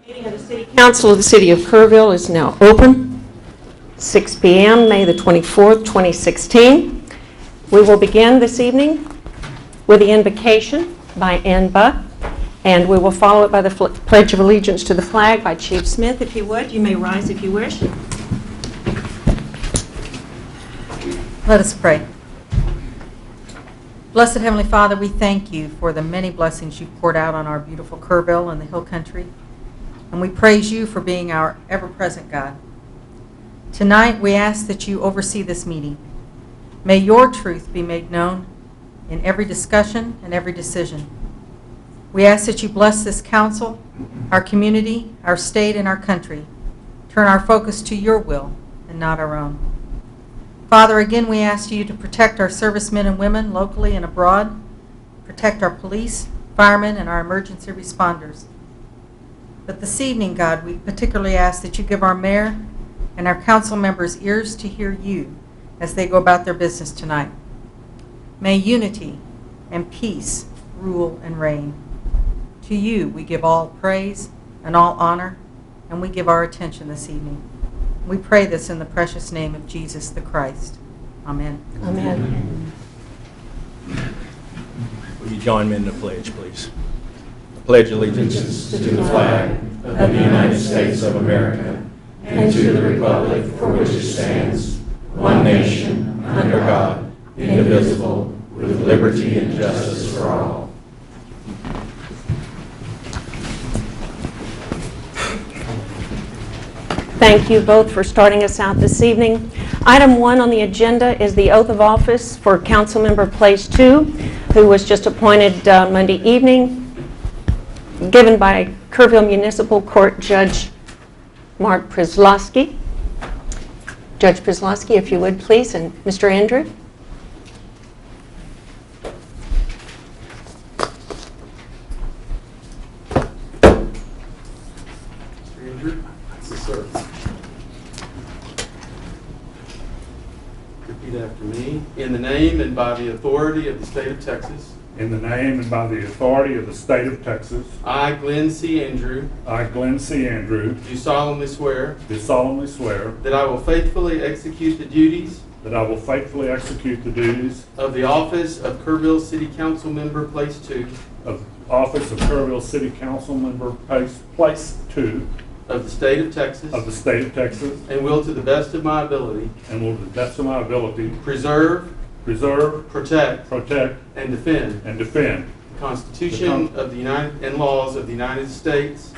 Meeting of the City Council of the City of Kerrville is now open. 6 p.m., May the 24th, 2016. We will begin this evening with the invocation by Ann Buck, and we will follow it by the Pledge of Allegiance to the flag by Chief Smith. If you would, you may rise if you wish. Let us pray. Blessed Heavenly Father, we thank you for the many blessings you've poured out on our beautiful Kerrville and the Hill Country. And we praise you for being our ever-present God. Tonight, we ask that you oversee this meeting. May your truth be made known in every discussion and every decision. We ask that you bless this council, our community, our state, and our country. Turn our focus to your will and not our own. Father, again, we ask you to protect our servicemen and women locally and abroad, protect our police, firemen, and our emergency responders. But this evening, God, we particularly ask that you give our mayor and our council members ears to hear you as they go about their business tonight. May unity and peace rule and reign. To you we give all praise and all honor, and we give our attention this evening. We pray this in the precious name of Jesus the Christ. Amen. Amen. Will you join me in the pledge, please? Pledge allegiance to the flag of the United States of America and to the republic for which it stands, one nation, under God, indivisible, with liberty and justice for all. Thank you both for starting us out this evening. Item 1 on the agenda is the oath of office for Councilmember Place 2, who was just appointed Monday evening, given by Kerrville Municipal Court Judge Mark Przyslowski. Judge Przyslowski, if you would, please, and Mr. Andrew. Mr. Andrew, yes, sir. Repeat after me. In the name and by the authority of the state of Texas, in the name and by the authority of the state of Texas, I, Glenn C. Andrew, I, Glenn C. Andrew, do solemnly swear that I will faithfully execute the duties I will faithfully execute the duties of the office of Kerrville City Council Member, Place 2, of office of Kerrville City Council Member, Place 2 of the state of Texas, and will to the best of my ability will to the best of my ability preserve, protect, and defend the Constitution of the United and laws of the United States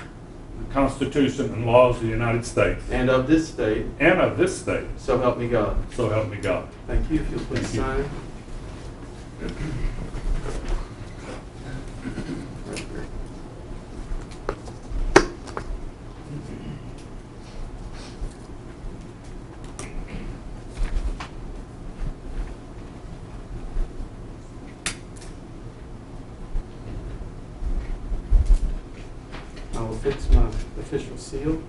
Constitution and laws of the United States and of this state. So help me God. So help me God. Thank you. If you'll please sign. I will fix my official seal.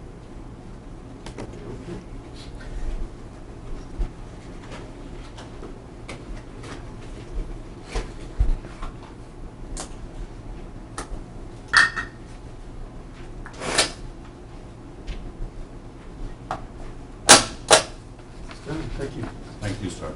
It's done. Thank you. Thank you, sir.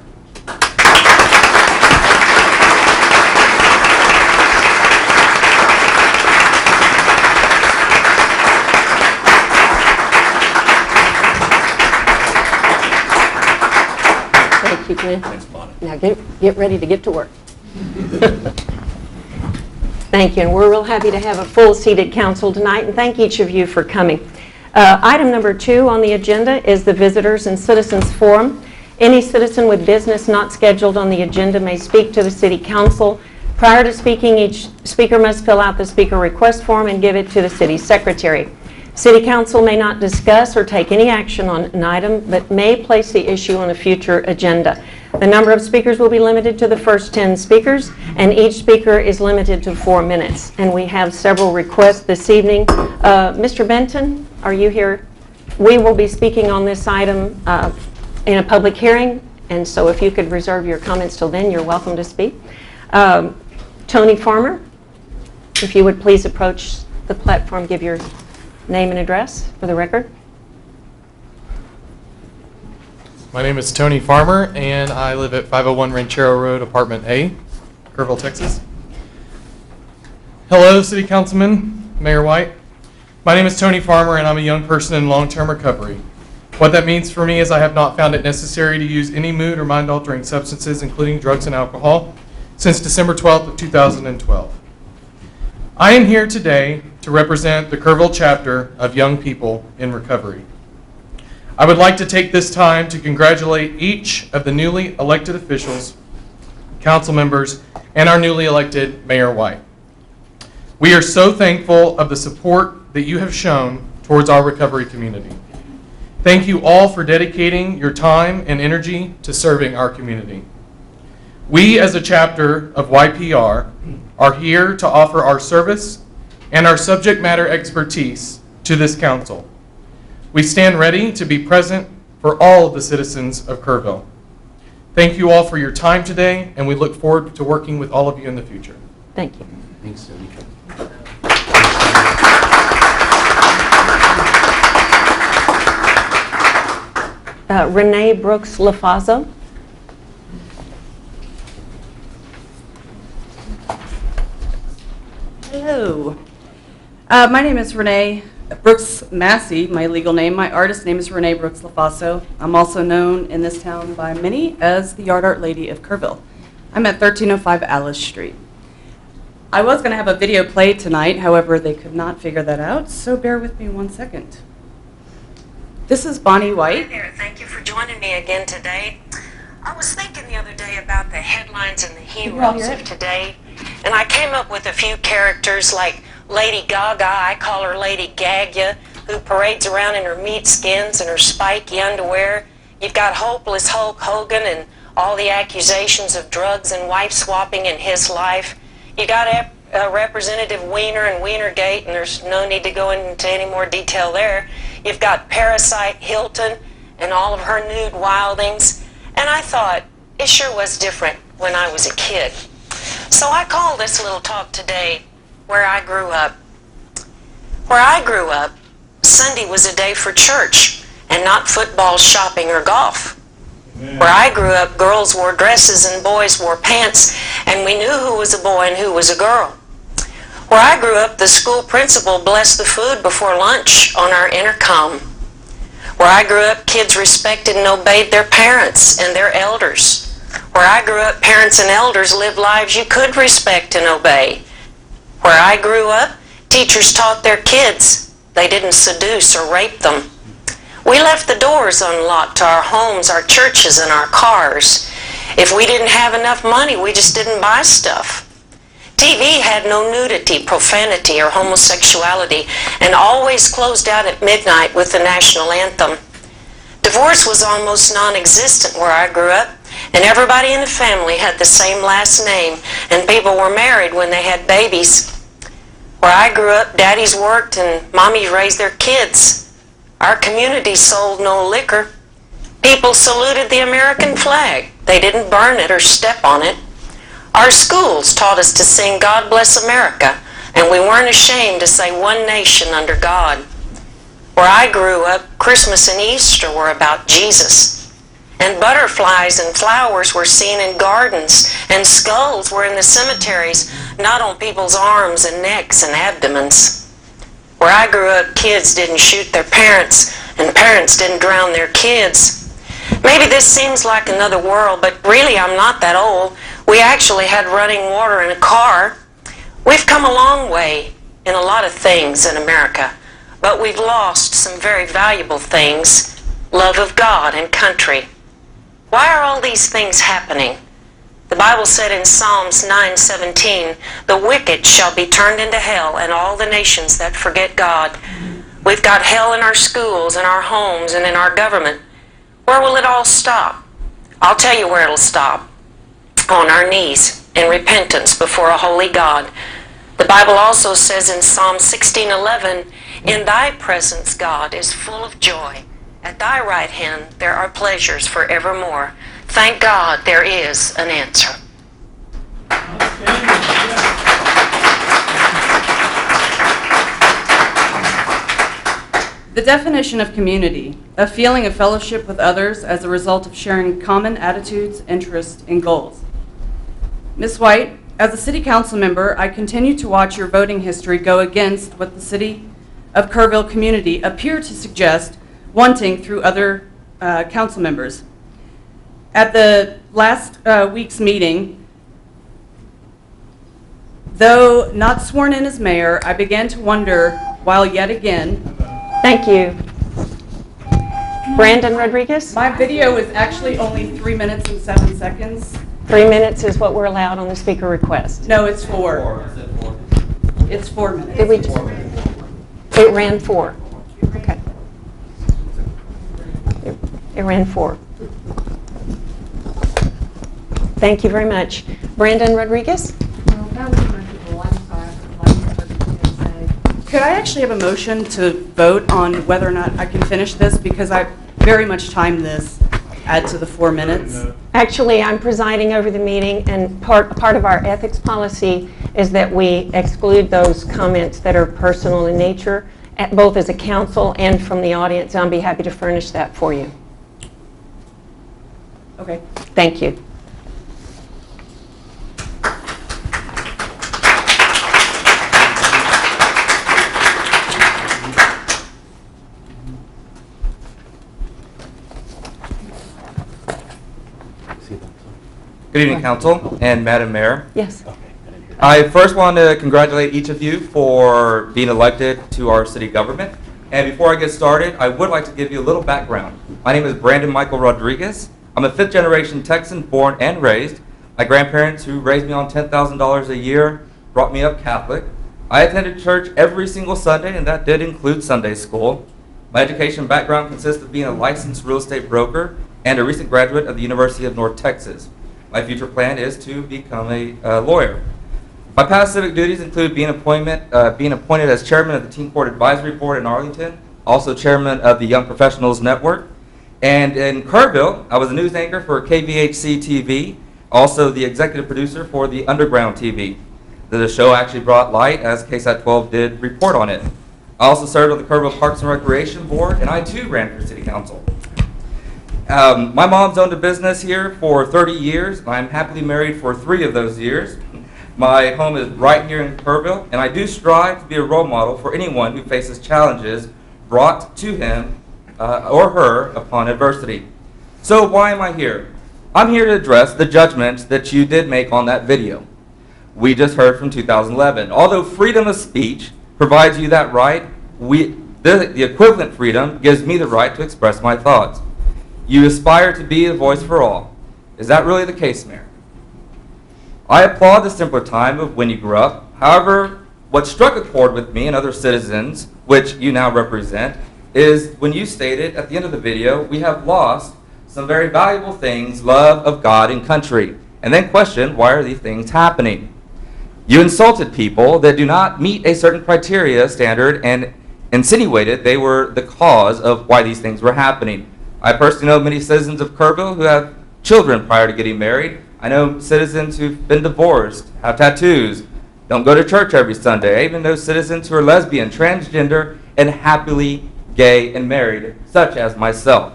Thank you, Glenn. Thanks, Bonnie. Now get ready to get to work. Thank you, and we're real happy to have a full-seated council tonight, and thank each of you for coming. Item number 2 on the agenda is the Visitors and Citizens Forum. Any citizen with business not scheduled on the agenda may speak to the City Council. Prior to speaking, each speaker must fill out the speaker request form and give it to the City Secretary. City Council may not discuss or take any action on an item, but may place the issue on a future agenda. The number of speakers will be limited to the first 10 speakers, and each speaker is limited to 4 minutes. And we have several requests this evening. Mr. Benton, are you here? We will be speaking on this item in a public hearing, and so if you could reserve your comments till then, you're welcome to speak. Tony Farmer, if you would please approach the platform, give your Name and address for the record. My name is Tony Farmer, and I live at 501 Ranchero Road, Apartment A, Kerrville, Texas. Hello, City Councilman, Mayor White. My name is Tony Farmer, and I'm a young person in long-term recovery. What that means for me is I have not found it necessary to use any mood or mind-altering substances, including drugs and alcohol, since December 12th of 2012. I am here today to represent the Kerrville chapter of Young People in Recovery. I would like to take this time to congratulate each of the newly elected officials, council members, and our newly elected Mayor White. We are so thankful of the support that you have shown towards our recovery community. Thank you all for dedicating your time and energy to serving our community. We, as a chapter of YPR, are here to offer our service and our subject matter expertise to this council. We stand ready to be present for all of the citizens of Kerrville. Thank you all for your time today, and we look forward to working with all of you in the future. Thank you. Thanks, Tony. Renee Brooks Lafazo. Hello. My name is Renee Brooks Massey, my legal name. My artist name is Renee Brooks Lafaso. I'm also known in this town by many as the Yard Art Lady of Kerrville. I'm at 1305 Alice Street. I was going to have a video played tonight, however, they could not figure that out, so bear with me 1 second. This is Bonnie Hi White. there. Thank you for joining me again today. I was thinking the other day about the headlines and the heroes of today, and I came up with a few characters like Lady Gaga. I call her Lady Gagya, who parades around in her meat skins and her spiky underwear. You've got hopeless Hulk Hogan and all the accusations of drugs and wife swapping in his life. You got Representative Wiener and Wienergate, and there's no need to go into any more detail there. You've got Parasite Hilton and all of her nude wildings. And I thought, it sure was different when I was a kid. So I call this little talk today Where I Grew Up. Where I grew up, Sunday was a day for church and not football, shopping, or golf. Where I grew up, girls wore dresses and boys wore pants, and we knew who was a boy and who was a girl. Where I grew up, the school principal blessed the food before lunch on our intercom. Where I grew up, kids respected and obeyed their parents and their elders. Where I grew up, parents and elders lived lives you could respect and obey. Where I grew up, teachers taught their kids. They didn't seduce or rape them. We left the doors unlocked to our homes, our churches, and our cars. If we didn't have enough money, we just didn't buy stuff. TV had no nudity, profanity, or homosexuality, and always closed out at midnight with the national anthem. Divorce was almost non-existent where I grew up, and everybody in the family had the same last name, and people were married when they had babies. Where I grew up, daddies worked and mommies raised their kids. Our community sold no liquor. People saluted the American flag. They didn't burn it or step on it. Our schools taught us to sing God Bless America, and we weren't ashamed to say one nation under God. Where I grew up, Christmas and Easter were about Jesus. And butterflies and flowers were seen in gardens, and skulls were in the cemeteries, not on people's arms and necks and abdomens. Where I grew up, kids didn't shoot their parents, and parents didn't drown their kids. Maybe this seems like another world, but really I'm not that old. We actually had running water in a car. We've come a long way in a lot of things in America, but we've lost some very valuable things: love of God and country. Why are all these things happening? The Bible said in Psalms 9:17, "The wicked shall be turned into hell, and all the nations that forget God." We've got hell in our schools, in our homes, and in our government. Where will it all stop? I'll tell you where it'll stop. On our knees in repentance before a holy God. The Bible also says in Psalm 16:11, "In thy presence, God, is full of joy. At thy right hand there are pleasures forevermore." Thank God there is an answer. The definition of community, a feeling of fellowship with others as a result of sharing common attitudes, interests, and goals. Ms. White, as a city council member, I continue to watch your voting history go against what the city of Kerrville community appear to suggest wanting through other council members. At the last week's meeting, though not sworn in as mayor, I began to wonder, while yet again, Thank you. Brandon Rodriguez? my video is actually only 3 minutes and 7 seconds. 3 minutes is what we're allowed on the speaker request. No, it's 4. It's 4 minutes. Did we? It ran 4. Okay. It ran 4. Thank you very much. Brandon Rodriguez? Could I actually have a motion to vote on whether or not I can finish this? Because I very much timed this, add to the 4 minutes. Actually, I'm presiding over the meeting, and part of our ethics policy is that we exclude those comments that are personal in nature, both as a council and from the audience. I'll be happy to furnish that for you. Okay. Thank you. Good evening, Council and Madam Mayor. Yes. I first want to congratulate each of you for being elected to our city government. And before I get started, I would like to give you a little background. My name is Brandon Michael Rodriguez. I'm a fifth-generation Texan, born and raised. My grandparents, who raised me on $10,000 a year, brought me up Catholic. I attended church every single Sunday, and that did include Sunday school. My education background consists of being a licensed real estate broker and a recent graduate of the University of North Texas. My future plan is to become a lawyer. My past civic duties include being appointed as chairman of the Teen Court Advisory Board in Arlington, also chairman of the Young Professionals Network. And in Kerrville, I was a news anchor for KVHC TV, also the executive producer for the Underground TV. The show actually brought light, as KSAT 12 did report on it. I also served on the Kerrville Parks and Recreation Board, and I too ran for city council. My mom's owned a business here for 30 years. I'm happily married for 3 of those years. My home is right here in Kerrville, and I do strive to be a role model for anyone who faces challenges brought to him or her upon adversity. So why am I here? I'm here to address the judgments that you did make on that video. We just heard from 2011. Although freedom of speech provides you that right, the equivalent freedom gives me the right to express my thoughts. You aspire to be a voice for all. Is that really the case, Mayor? I applaud the simpler time of when you grew up. However, what struck a chord with me and other citizens, which you now represent, is when you stated at the end of the video, we have lost some very valuable things, love of God and country, and then questioned, why are these things happening? You insulted people that do not meet a certain criteria standard and insinuated they were the cause of why these things were happening. I personally know many citizens of Kerrville who have children prior to getting married. I know citizens who've been divorced, have tattoos, don't go to church every Sunday. I even know citizens who are lesbian, transgender, and happily gay and married, such as myself.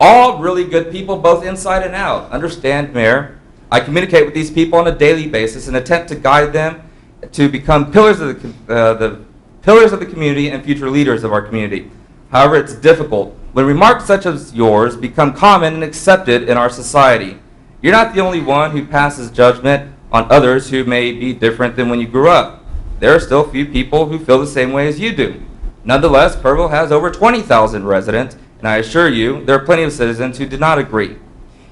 All really good people, both inside and out. Understand, Mayor, I communicate with these people on a daily basis and attempt to guide them to become pillars of the community and future leaders of our community. However, it's difficult when remarks such as yours become common and accepted in our society. You're not the only one who passes judgment on others who may be different than when you grew up. There are still few people who feel the same way as you do. Nonetheless, Kerrville has over 20,000 residents, and I assure you there are plenty of citizens who do not agree.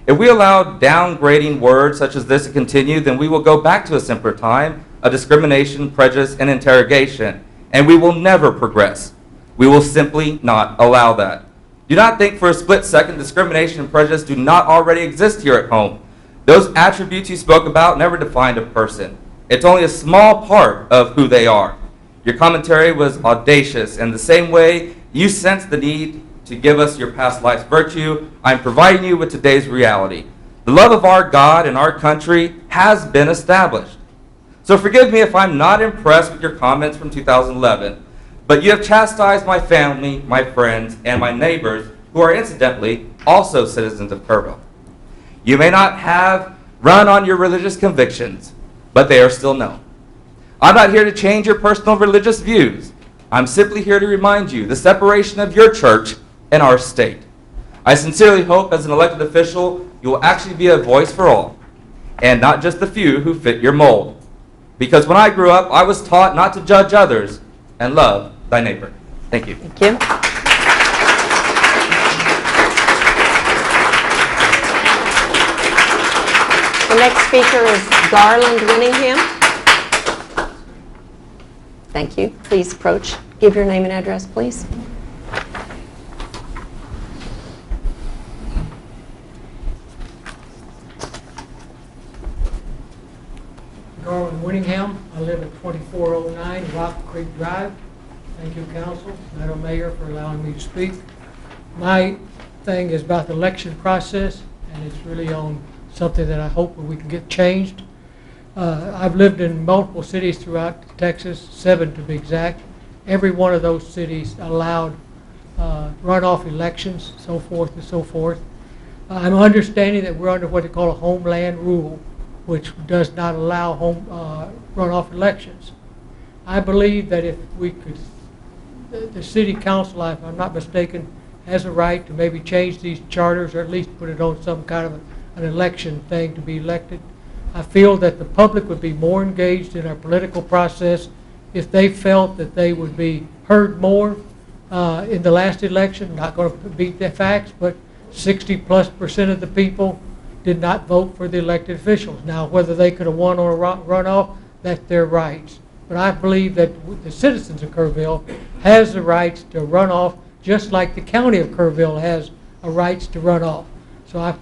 If we allow downgrading words such as this to continue, then we will go back to a simpler time of discrimination, prejudice, and interrogation, and we will never progress. We will simply not allow that. Do not think for a split second discrimination and prejudice do not already exist here at home. Those attributes you spoke about never defined a person. It's only a small part of who they are. Your commentary was audacious, and the same way you sense the need to give us your past life's virtue, I'm providing you with today's reality. The love of our God and our country has been established. So forgive me if I'm not impressed with your comments from 2011. but you have chastised my family, my friends, and my neighbors, who are incidentally also citizens of Kerrville. You may not have run on your religious convictions, but they are still known. I'm not here to change your personal religious views. I'm simply here to remind you the separation of your church and our state. I sincerely hope as an elected official you will actually be a voice for all, and not just the few who fit your mold. Because when I grew up, I was taught not to judge others and love thy neighbor. Thank you. Thank you. The next speaker is Garland Winningham. Thank you. Please approach. Give your name and address, please. Garland Winningham. I live at 2409 Rock Creek Drive. Thank you, Council, Madam Mayor, for allowing me to speak. My thing is about the election process, and it's really on something that I hope we can get changed. I've lived in multiple cities throughout Texas, 7 to be exact. Every one of those cities allowed runoff elections, so forth and so forth. I'm understanding that we're under what they call a homeland rule, which does not allow runoff elections. I believe that if we could, the city council, if I'm not mistaken, has a right to maybe change these charters or at least put it on some kind of an election thing to be elected. I feel that the public would be more engaged in our political process if they felt that they would be heard more in the last election. Not going to beat the facts, but 60+% of the people did not vote for the elected officials. Now, whether they could have won on a runoff, that's their rights. But I believe that the citizens of Kerrville has the rights to run off, just like the county of Kerrville has a rights to run off. So I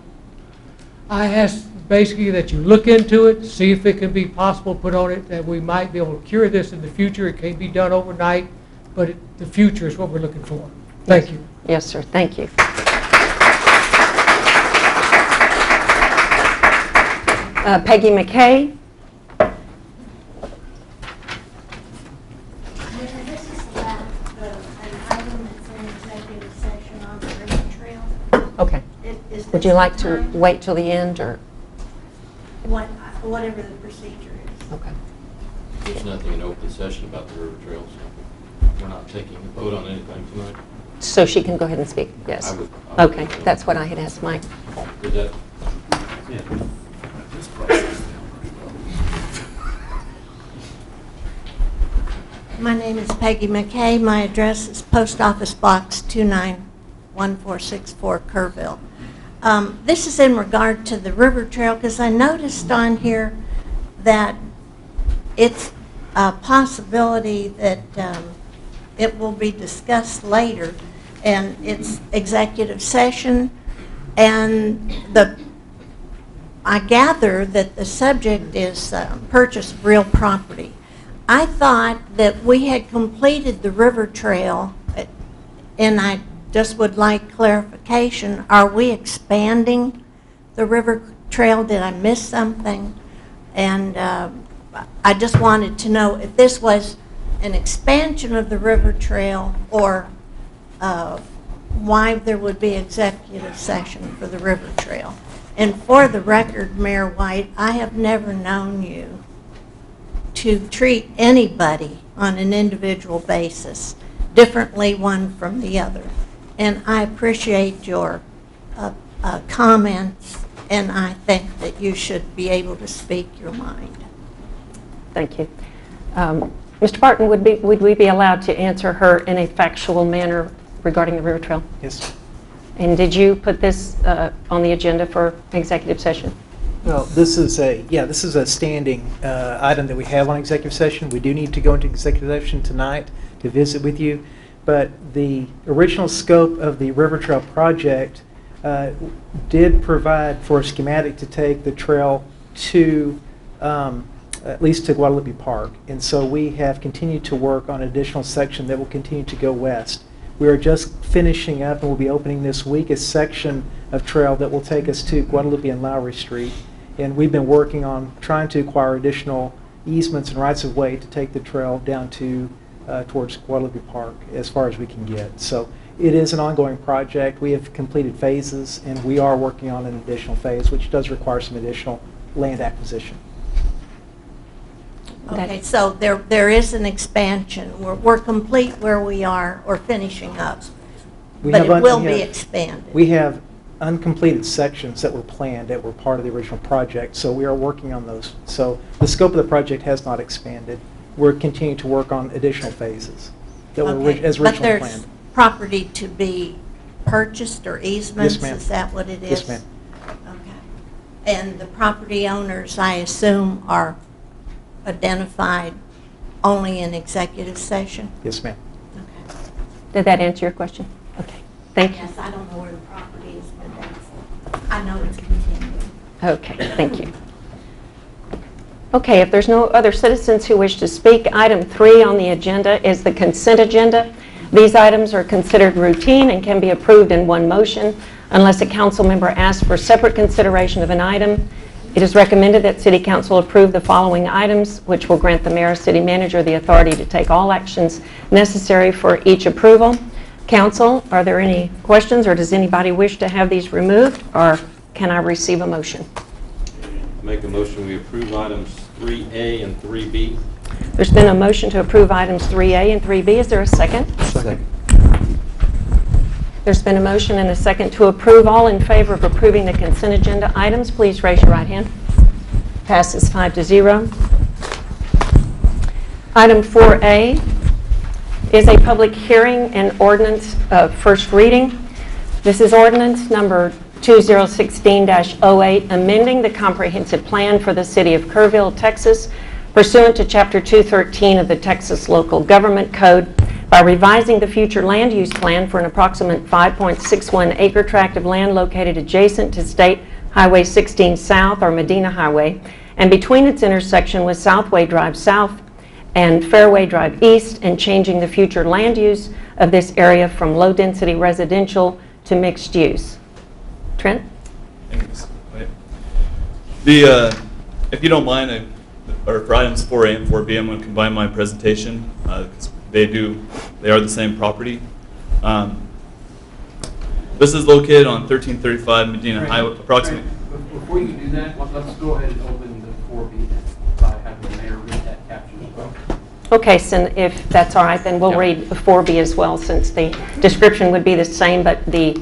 ask basically that you look into it, see if it can be possible put on it, that we might be able to cure this in the future. It can't be done overnight, but the future is what we're looking for. Thank you. Yes, sir. Thank you. Peggy McKay. This is about an item that's in executive session on the river trail. Okay. Is Would this you like the to time? wait till the end, or? Whatever the procedure is. Okay. There's nothing in open session about the river trail, so we're not taking a vote on anything tonight. So she can go ahead and speak? Yes. I would- Okay, that's what I had asked Mike. Did that? Yeah. My name is Peggy McKay. My address is Post Office Box 291464, Kerrville. This is in regard to the river trail, because I noticed on here that it's a possibility that it will be discussed later, and it's executive session, and I gather that the subject is purchase of real property. I thought that we had completed the river trail, and I just would like clarification. Are we expanding the river trail? Did I miss something? And I just wanted to know if this was an expansion of the river trail, or why there would be executive session for the river trail. And for the record, Mayor White, I have never known you to treat anybody on an individual basis differently one from the other. And I appreciate your comments, and I think that you should be able to speak your mind. Thank you. Mr. Barton, would we be allowed to answer her in a factual manner regarding the river trail? Yes. And did you put this on the agenda for executive session? Well, this is a standing item that we have on executive session. We do need to go into executive session tonight to visit with you, but the original scope of the River Trail project did provide for a schematic to take the trail to at least to Guadalupe Park, and so we have continued to work on an additional section that will continue to go west. We are just finishing up, and we'll be opening this week, a section of trail that will take us to Guadalupe and Lowry Street. And we've been working on trying to acquire additional easements and rights of way to take the trail down to towards Guadalupe Park as far as we can get. So it is an ongoing project. We have completed phases, and we are working on an additional phase, which does require some additional land acquisition. Okay, so there is an expansion. We're complete where we are, or finishing up, but it will be expanded. We have uncompleted sections that were planned that were part of the original project, so we are working on those. So the scope of the project has not expanded. We're continuing to work on additional phases that were as originally But there's planned. property to be purchased or easements? Yes, ma'am. Is that what it is? Yes, ma'am. Okay. And the property owners, I assume, are identified only in executive session? Yes, ma'am. Okay. Did that answer your question? Okay, thank you. Yes, I don't know where the property is, but I know it's continuing. Okay, thank you. Okay, if there's no other citizens who wish to speak, item 3 on the agenda is the consent agenda. These items are considered routine and can be approved in one motion unless a council member asks for separate consideration of an item. It is recommended that City Council approve the following items, which will grant the mayor or city manager the authority to take all actions necessary for each approval. Council, are there any questions, or does anybody wish to have these removed, or can I receive a motion? Make a motion, we approve items 3A and 3B. There's been a motion to approve items 3A and 3B. Is there a second? Second. There's been a motion and a second to approve. All in favor of approving the consent agenda items, please raise your right hand. Passes 5-0. Item 4A is a public hearing and ordinance first reading. This is ordinance number 2016-08, amending the comprehensive plan for the city of Kerrville, Texas, pursuant to Chapter 213 of the Texas Local Government Code by revising the future land use plan for an approximate 5.61 acre tract of land located adjacent to State Highway 16 South, or Medina Highway, and between its intersection with Southway Drive South and Fairway Drive East, and changing the future land use of this area from low-density residential to mixed use. Trent? Thanks. If you don't mind, or for items 4A and 4B, I'm going to combine my presentation because they are the same property. This is located on 1335 Medina Highway, approximately. Before you do that, let's go ahead and open the 4B by having the mayor read that caption as well. Okay, so if that's all right, then we'll read 4B as well, since the description would be the same, but the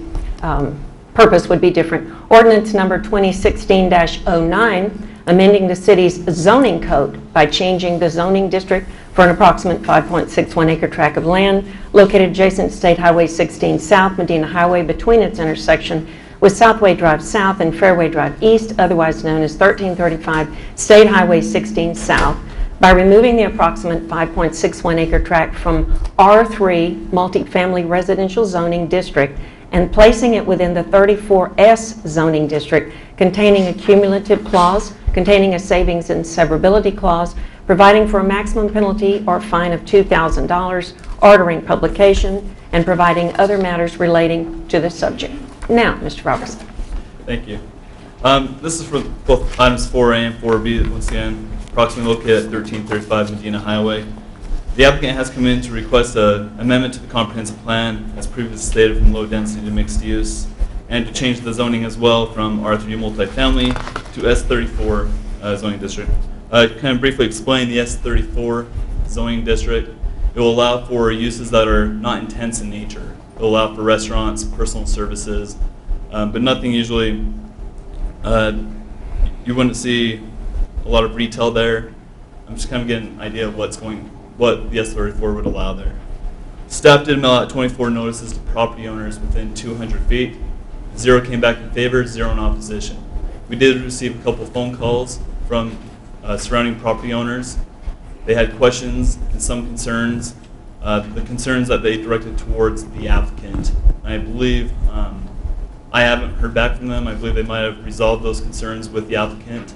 purpose would be different. Ordinance number 2016-09, amending the city's zoning code by changing the zoning district for an approximate 5.61 acre tract of land located adjacent to State Highway 16 South, Medina Highway, between its intersection with Southway Drive South and Fairway Drive East, otherwise known as 1335 State Highway 16 South, by removing the approximate 5.61 acre tract from R3 multifamily residential zoning district and placing it within the 34S zoning district, containing a cumulative clause, containing a savings and severability clause, providing for a maximum penalty or fine of $2,000, ordering publication, and providing other matters relating to the subject. Now, Mr. Robertson. Thank you. This is for both items 4A and 4B, once again, approximately located at 1335 Medina Highway. The applicant has come in to request an amendment to the comprehensive plan, as previously stated, from low density to mixed use, and to change the zoning as well from R3 multifamily to S34 zoning district. Kind of briefly explain the S34 zoning district. It will allow for uses that are not intense in nature. It will allow for restaurants, personal services, but nothing usually, you wouldn't see a lot of retail there. I'm just kind of getting an idea of what the S34 would allow there. Staff did mail out 24 notices to property owners within 200 feet. 0 came back in favor, 0 in opposition. We did receive a couple phone calls from surrounding property owners. They had questions and some concerns. The concerns that they directed towards the applicant. I believe, I haven't heard back from them. I believe they might have resolved those concerns with the applicant,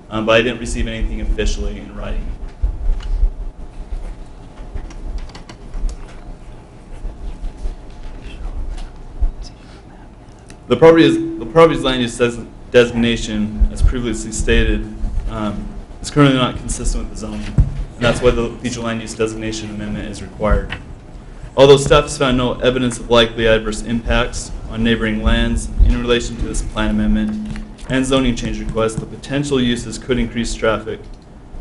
but I didn't receive anything officially in writing. The property's land use designation, as previously stated, is currently not consistent with the zoning. that's why the future land use designation amendment is required. Although staff has found no evidence of likely adverse impacts on neighboring lands in relation to this plan amendment and zoning change request, the potential uses could increase traffic.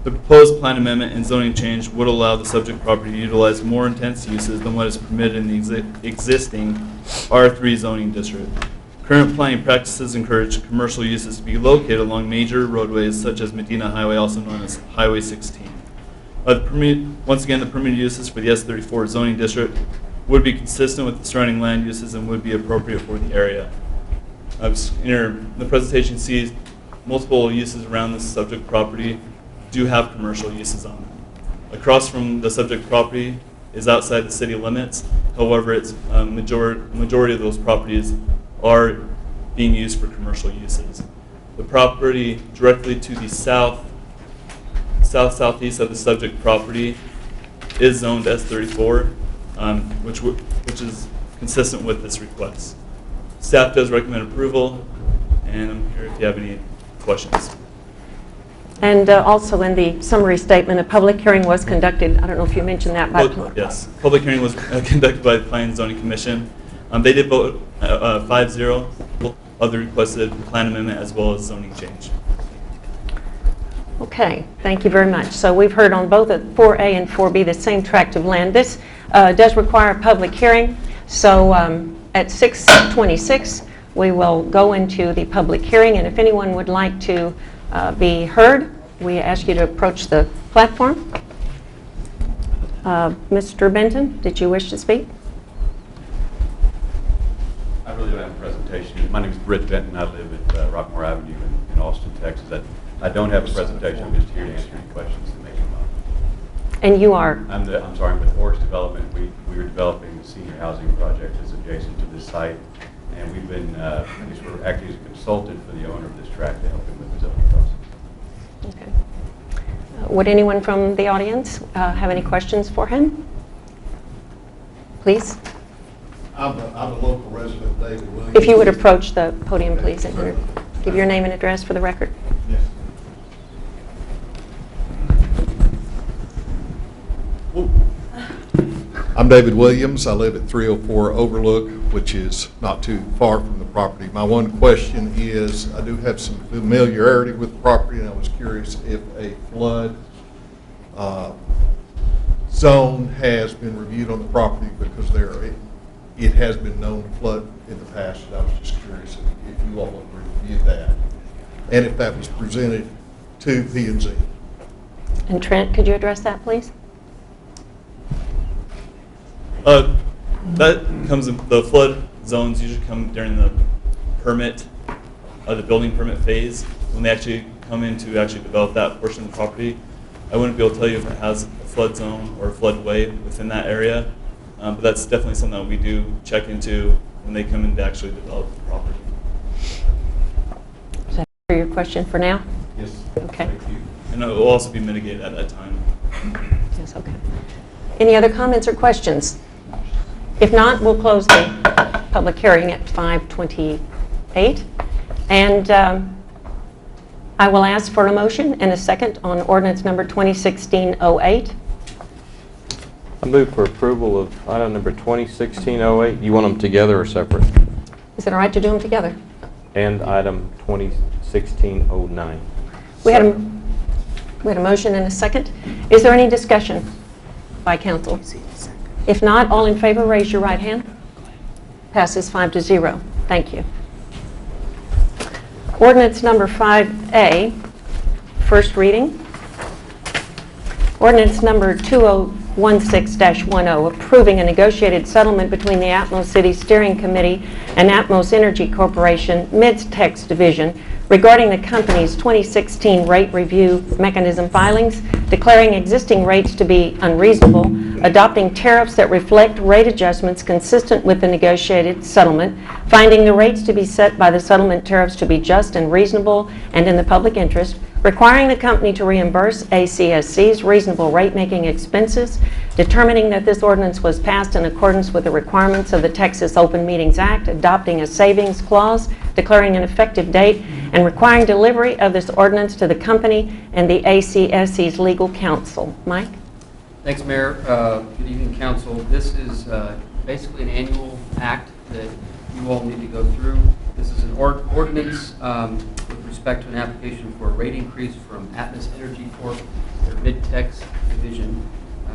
The proposed plan amendment and zoning change would allow the subject property to utilize more intense uses than what is permitted in the existing R3 zoning district. Current planning practices encourage commercial uses to be located along major roadways such as Medina Highway, also known as Highway 16. Once again, the permitted uses for the S34 zoning district would be consistent with the surrounding land uses and would be appropriate for the area. The presentation sees multiple uses around this subject property do have commercial uses on them. Across from the subject property is outside the city limits. However, it's majority of those properties are being used for commercial uses. The property directly to the southeast of the subject property is zoned S34, which is consistent with this request. Staff does recommend approval, and I'm here if you have any questions. And also in the summary statement, a public hearing was conducted. I don't know if you mentioned that. Yes, public hearing was conducted by the Planning and Zoning Commission. They did vote 5-0 of the requested plan amendment as well as zoning change. Okay, thank you very much. So we've heard on both 4A and 4B the same tract of land. This does require a public hearing. So at 6:26, we will go into the public hearing. And if anyone would like to be heard, we ask you to approach the platform. Mr. Benton, did you wish to speak? I really don't have a presentation. My name is Britt Benton. I live at Rockmore Avenue in Austin, Texas. I don't have a presentation. I'm just here to answer any questions that may come up. And you are? I'm with Oryx Development. We are developing the senior housing project that's adjacent to this site, and we've been we're acting as a consultant for the owner of this tract to help him with the zoning process. Okay. Would anyone from the audience have any questions for him? Please. I'm a local resident, David Williams. If you would approach the podium, please, and give your name and address for the record. Yes. I'm David Williams. I live at 304 Overlook, which is not too far from the property. My one question is, I do have some familiarity with the property, and I was curious if a flood zone has been reviewed on the property, because it has been known to flood in the past, and I was just curious if you all have reviewed that, and if that was presented to P&Z. And Trent, could you address that, please? That comes in, the flood zones usually come during the permit, the building permit phase, when they actually come in to actually develop that portion of the property. I wouldn't be able to tell you if it has a flood zone or a floodway within that area, but that's definitely something that we do check into when they come in to actually develop the property. Does that answer your question for now? Yes. Okay. Thank you. And it will also be mitigated at that time. Yes, okay. Any other comments or questions? If not, we'll close the public hearing at 5:28. And I will ask for a motion and a second on ordinance number 2016-08. I move for approval of item number 2016-08. You want them together or separate? Is it all right to do them together? And item 2016-09. We had a motion and a second. Is there any discussion by council? If not, all in favor, raise your right hand. Passes 5-0. Thank you. Ordinance number 5A, first reading. Ordinance number 2016-10, approving a negotiated settlement between the Atmos City Steering Committee and Atmos Energy Corporation, Mid-Tex Division, regarding the company's 2016 rate review mechanism filings, declaring existing rates to be unreasonable, adopting tariffs that reflect rate adjustments consistent with the negotiated settlement, finding the rates to be set by the settlement tariffs to be just and reasonable and in the public interest, requiring the company to reimburse ACSC's reasonable rate-making expenses, determining that this ordinance was passed in accordance with the requirements of the Texas Open Meetings Act, adopting a savings clause, declaring an effective date, and requiring delivery of this ordinance to the company and the ACSC's legal counsel. Mike? Thanks, Mayor. Good evening, Council. This is basically an annual act that you all need to go through. This is an ordinance with respect to an application for a rate increase from Atmos Energy Corp., their Mid-Tex division.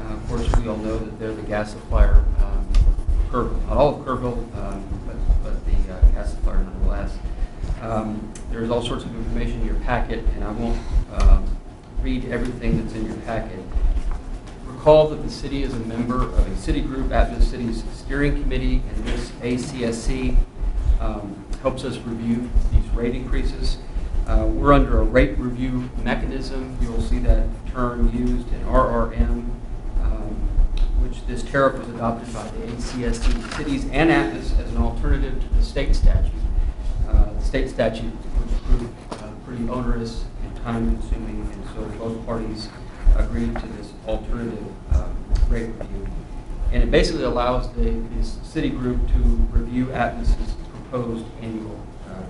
Of course, we all know that they're the gas supplier, Kerrville, not all of Kerrville, but the gas supplier nonetheless. There's all sorts of information in your packet, and I won't read everything that's in your packet. Recall that the city is a member of a city group, Atmos City's steering committee, and this ACSC helps us review these rate increases. We're under a rate review mechanism. You'll see that term used in RRM, which this tariff was adopted by the ACSC cities and Atmos as an alternative to the state statute. The state statute was proved pretty onerous and time-consuming, and so both parties agreed to this alternative rate review. And it basically allows this city group to review Atmos's proposed annual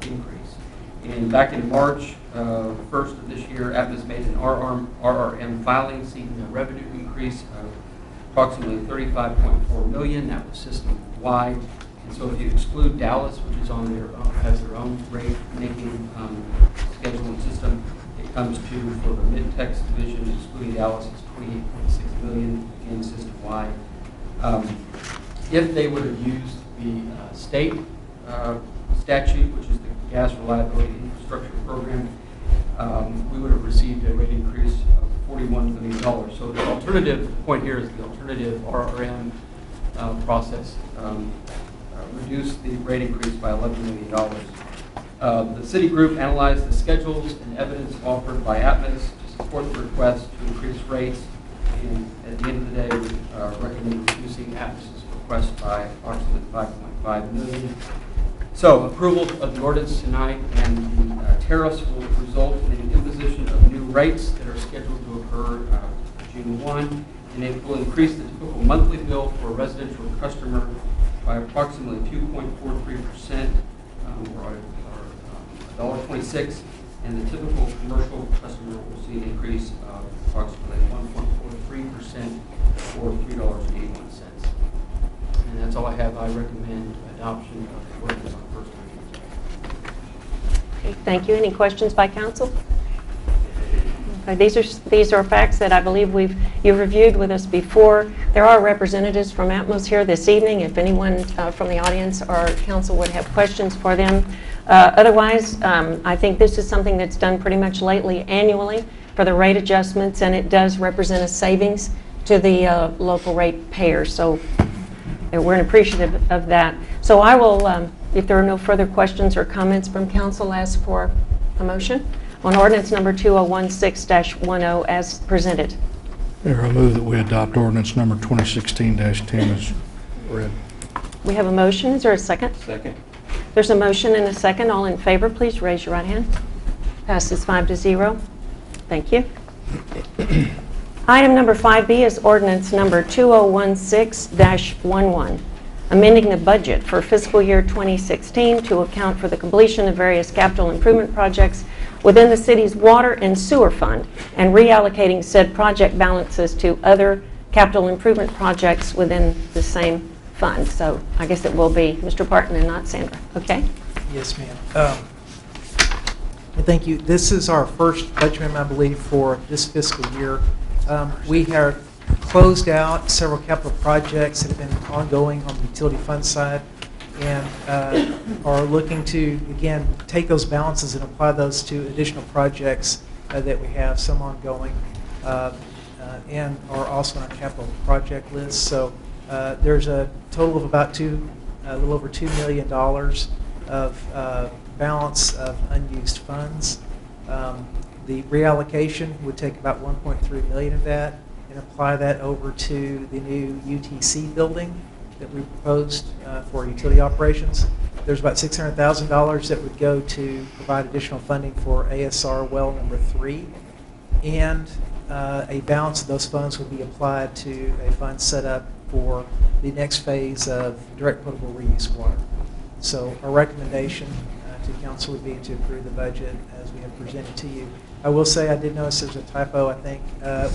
increase. And back in March 1st of this year, Atmos made an RRM filing seeking a revenue increase of approximately $35.4 million. That was system-wide. And so if you exclude Dallas, which is on has their own rate-making scheduling system, it comes to, for the Mid-Tex division, excluding Dallas, it's $28.6 million, again, system-wide. If they would have used the state statute, which is the Gas Reliability Infrastructure Program, we would have received a rate increase of $41 million. So the alternative, the point here is the alternative RRM process reduced the rate increase by $11 million. The city group analyzed the schedules and evidence offered by Atmos to support the request to increase rates, and at the end of the day, we recommend reducing Atmos's request by approximately $5.5 million. So approval of the ordinance tonight and the tariffs will result in an imposition of new rates that are scheduled to occur June 1, and it will increase the typical monthly bill for a residential customer by approximately 2.43%, or $1.26, and the typical commercial customer will see an increase of approximately 1.43%, or $3.81. And that's all I have. I recommend adoption of the ordinance on first reading. Okay, thank you. Any questions by council? Okay, these are facts that I believe you've reviewed with us before. There are representatives from Atmos here this evening. If anyone from the audience or council would have questions for them. Otherwise, I think this is something that's done pretty much lately annually for the rate adjustments, and it does represent a savings to the local rate payers. So we're appreciative of that. So I will, if there are no further questions or comments from council, ask for a motion on ordinance number 2016-10 as presented. Mayor, I move that we adopt ordinance number 2016-10 as read. We have a motion. Is there a second? Second. There's a motion and a second. All in favor, please raise your right hand. Passes 5-0. Thank you. Item number 5B is ordinance number 2016-11, amending the budget for fiscal year 2016 to account for the completion of various capital improvement projects within the city's water and sewer fund and reallocating said project balances to other capital improvement projects within the same fund. So I guess it will be Mr. Parton and not Sandra. Okay? Yes, ma'am. Well, thank you. This is our first budget amendment, I believe, for this fiscal year. We have closed out several capital projects that have been ongoing on the utility fund side and are looking to, again, take those balances and apply those to additional projects that we have, some ongoing, and are also on our capital project list. So there's a total of about a little over $2 million of balance of unused funds. The reallocation would take about $1.3 million of that and apply that over to the new UTC building that we proposed for utility operations. There's about $600,000 that would go to provide additional funding for ASR well number 3, and a balance of those funds would be applied to a fund set up for the next phase of direct potable reuse water. So our recommendation to council would be to approve the budget as we have presented to you. I will say I did notice there's a typo. I think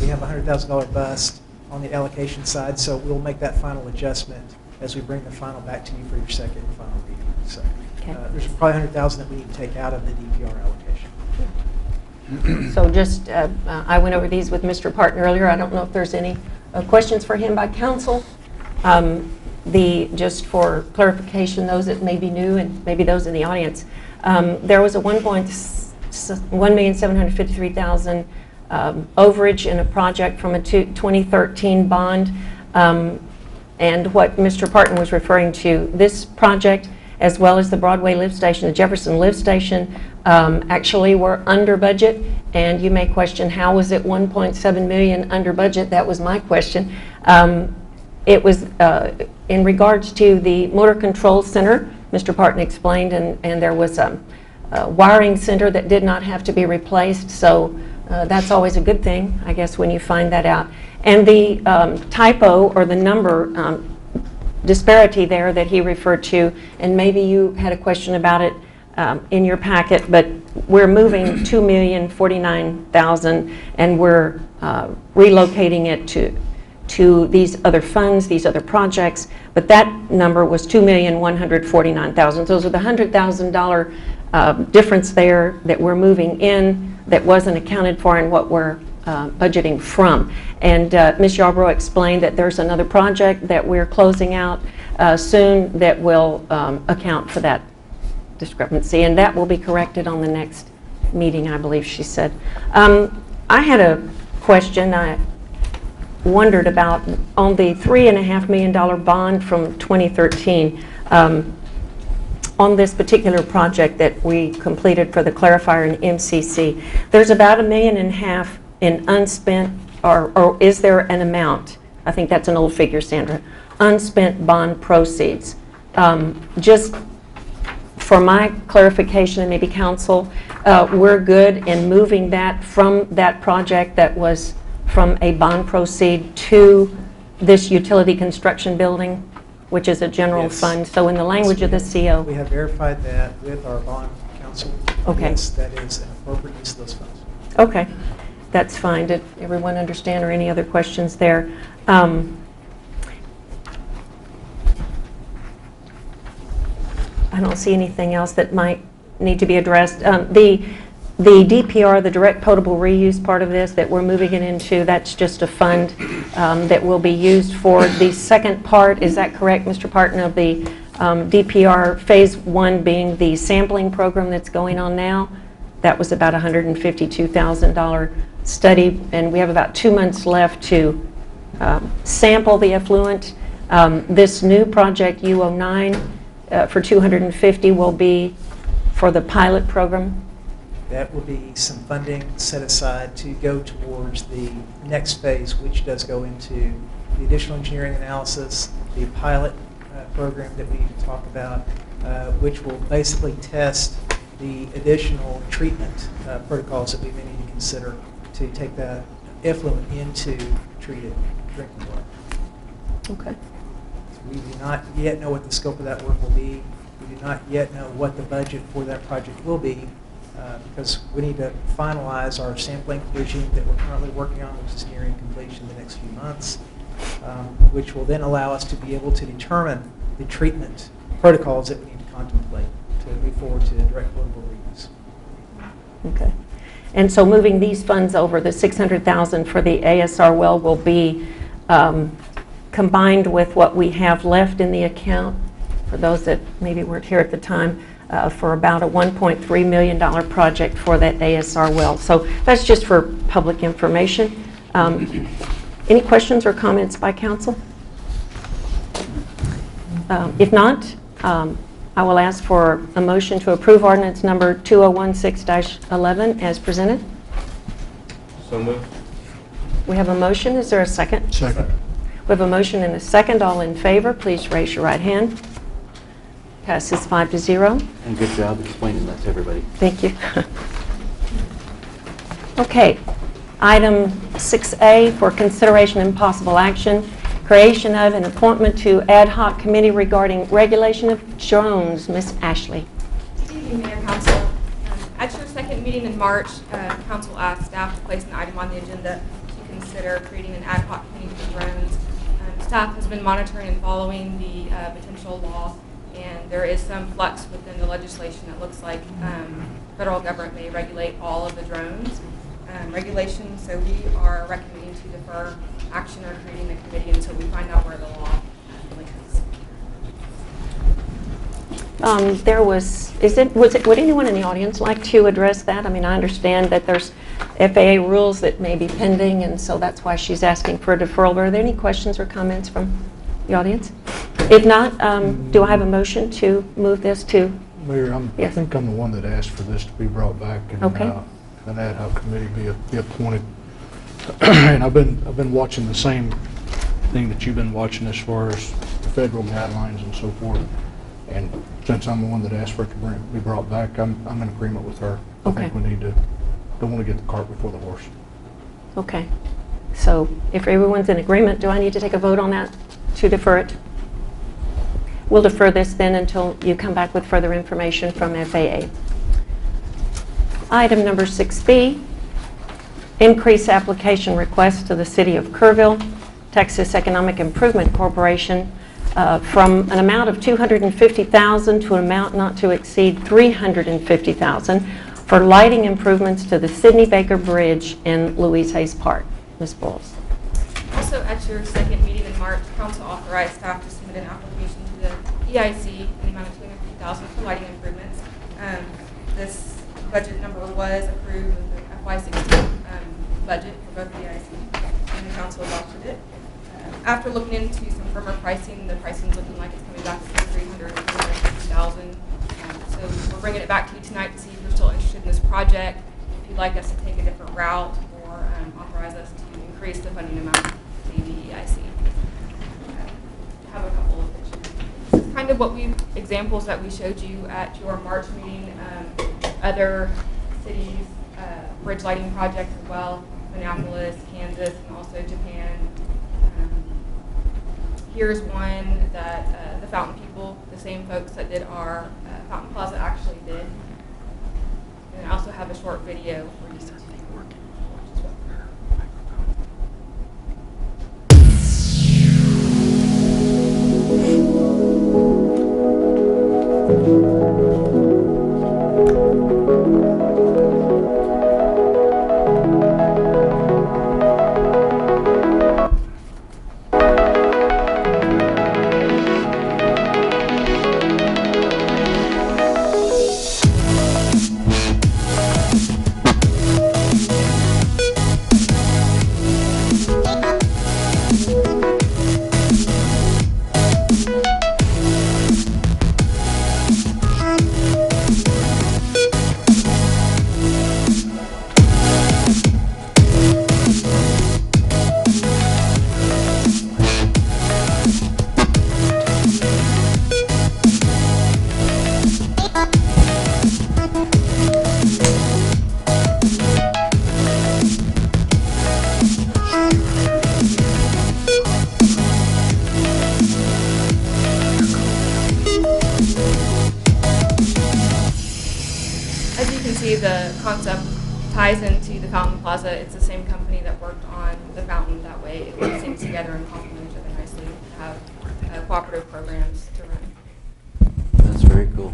we have a $100,000 bust on the allocation side, so we'll make that final adjustment as we bring the final back to you for your second and final reading. So there's probably $100,000 that we need to take out of the DPR allocation. So just, I went over these with Mr. Parton earlier. I don't know if there's any questions for him by council. Just for clarification, those that may be new and maybe those in the audience, there was a $1,753,000 overage in a project from a 2013 bond. And what Mr. Parton was referring to, this project, as well as the Broadway lift station, the Jefferson lift station, actually were under budget. And you may question, how was it $1.7 million under budget? That was my question. It was in regards to the motor control center, Mr. Parton explained, and there was a wiring center that did not have to be replaced. So that's always a good thing, I guess, when you find that out. And the typo or the number disparity there that he referred to, and maybe you had a question about it in your packet, but we're moving $2,049,000 and we're relocating it to these other funds, these other projects, but that number was $2,149,000. Those are the $100,000 difference there that we're moving in that wasn't accounted for in what we're budgeting from. And Ms. Yarbrough explained that there's another project that we're closing out soon that will account for that discrepancy, and that will be corrected on the next meeting, I believe she said. I had a question I wondered about on the $3.5 million bond from 2013. On this particular project that we completed for the clarifier and MCC, there's about $1.5 million in unspent, or is there an amount? I think that's an old figure, Sandra. Unspent bond proceeds. Just for my clarification, and maybe council, we're good in moving that from that project that was from a bond proceed to this utility construction building, which is a general fund. So in the language of the CO. We have verified that with our bond counsel. Okay. Yes, that is an appropriate use of those funds. Okay, that's fine. Did everyone understand, or any other questions there? I don't see anything else that might need to be addressed. The DPR, the direct potable reuse part of this that we're moving it into, that's just a fund that will be used for the second part. Is that correct, Mr. Parton, of the DPR phase 1 being the sampling program that's going on now? That was about $152,000 study, and we have about 2 months left to sample the effluent. This new project, U09, for $250 will be for the pilot program. That will be some funding set aside to go towards the next phase, which does go into the additional engineering analysis, the pilot program that we talked about, which will basically test the additional treatment protocols that we may need to consider to take that effluent into treated drinking water. Okay. So we do not yet know what the scope of that work will be. We do not yet know what the budget for that project will be, because we need to finalize our sampling regime that we're currently working on, which is nearing completion in the next few months, which will then allow us to be able to determine the treatment protocols that we need to contemplate to move forward to direct potable reuse. Okay. And so moving these funds over, the $600,000 for the ASR well will be combined with what we have left in the account, for those that maybe weren't here at the time, for about a $1.3 million project for that ASR well. So that's just for public information. Any questions or comments by council? If not, I will ask for a motion to approve ordinance number 2016-11 as presented. So moved. We have a motion. Is there a second? Second. We have a motion and a second. All in favor, please raise your right hand. Passes 5-0. And good job explaining that to everybody. Thank you. Okay. Item 6A for consideration and possible action, creation of an appointment to ad hoc committee regarding regulation of drones. Ms. Ashley. Good evening, Mayor, Council. At your second meeting in March, Council asked staff to place an item on the agenda to consider creating an ad hoc committee for drones. Staff has been monitoring and following the potential law, and there is some flux within the legislation. It looks like federal government may regulate all of the drones regulations, so we are recommending to defer action or creating the committee until we find out where the law lands. Would anyone in the audience like to address that? I mean, I understand that there's FAA rules that may be pending, and so that's why she's asking for a deferral. Are there any questions or comments from the audience? If not, do I have a motion to move this to? Mayor, I Yes. think I'm the one that asked for this to be brought back and Okay. An ad hoc committee be appointed. And I've been watching the same thing that you've been watching as far as the federal guidelines and so forth. And since I'm the one that asked for it to be brought back, I'm in agreement with her. Okay. I think we need to, don't want to get the cart before the horse. Okay. So if everyone's in agreement, do I need to take a vote on that to defer it? We'll defer this then until you come back with further information from FAA. Item number 6B, increase application request to the City of Kerrville, Texas Economic Improvement Corporation from an amount of $250,000 to an amount not to exceed $350,000 for lighting improvements to the Sidney Baker Bridge in Louise Hayes Park. Ms. Bowles. Also, at your second meeting in March, Council authorized staff to submit an application to the EIC in the amount of $250,000 for lighting improvements. This budget number was approved with the FY16 budget for both the EIC, and the Council adopted it. After looking into some firmer pricing, the pricing is looking like it's coming back to $350,000. So we're bringing it back to you tonight to see if you're still interested in this project, if you'd like us to take a different route, or authorize us to increase the funding amount to the EIC. Have a couple of pictures. This is kind of what examples that we showed you at your March meeting. Other cities, bridge lighting projects as well, Minneapolis, Kansas, and also Japan. Here's one that the Fountain people, the same folks that did our Fountain Plaza, actually did. And I also have a short video for you to watch as well. The concept ties into the Fountain Plaza. It's the same company that worked on the fountain. That way it syncs together and complement each other nicely to have cooperative programs to run. That's very cool.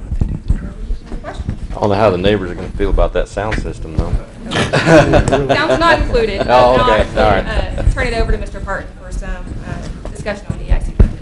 I don't know how the neighbors are going to feel about that sound system, though. Sound's not included. Oh, And I'll okay. actually, All right. turn it over to Mr. Parton for some discussion on the EIC budget.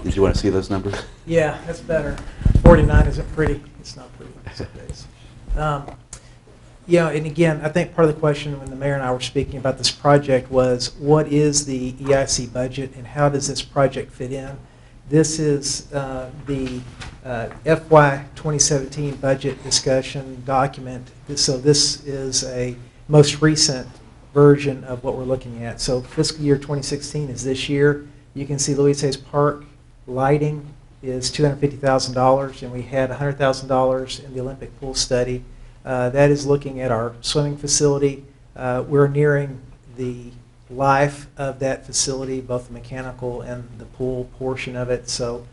Did you want to see those numbers? Yeah, that's better. 49 isn't pretty. It's not pretty some days. And again, I think part of the question when the mayor and I were speaking about this project was, what is the EIC budget and how does this project fit in? This is the FY 2017 budget discussion document. So this is a most recent version of what we're looking at. So fiscal year 2016 is this year. You can see Louis Hayes Park lighting is $250,000, and we had $100,000 in the Olympic pool study. That is looking at our swimming facility. We're nearing the life of that facility, both the mechanical and the pool portion of it. So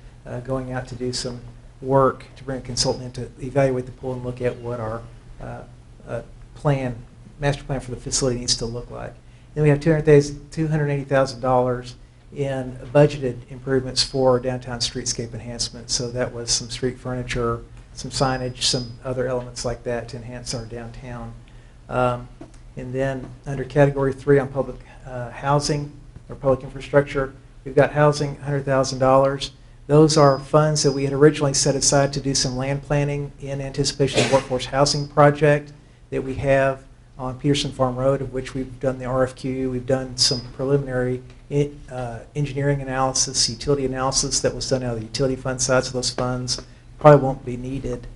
going out to do some work to bring a consultant in to evaluate the pool and look at what our master plan for the facility needs to look like. Then we have $280,000 in budgeted improvements for downtown streetscape enhancement. So that was some street furniture, some signage, some other elements like that to enhance our downtown. And then under category 3 on public housing or public infrastructure, we've got housing, $100,000. Those are funds that we had originally set aside to do some land planning in anticipation of the workforce housing project that we have on Peterson Farm Road, of which we've done the RFQ. We've done some preliminary engineering analysis, utility analysis that was done out of the utility fund side, so those funds probably won't be needed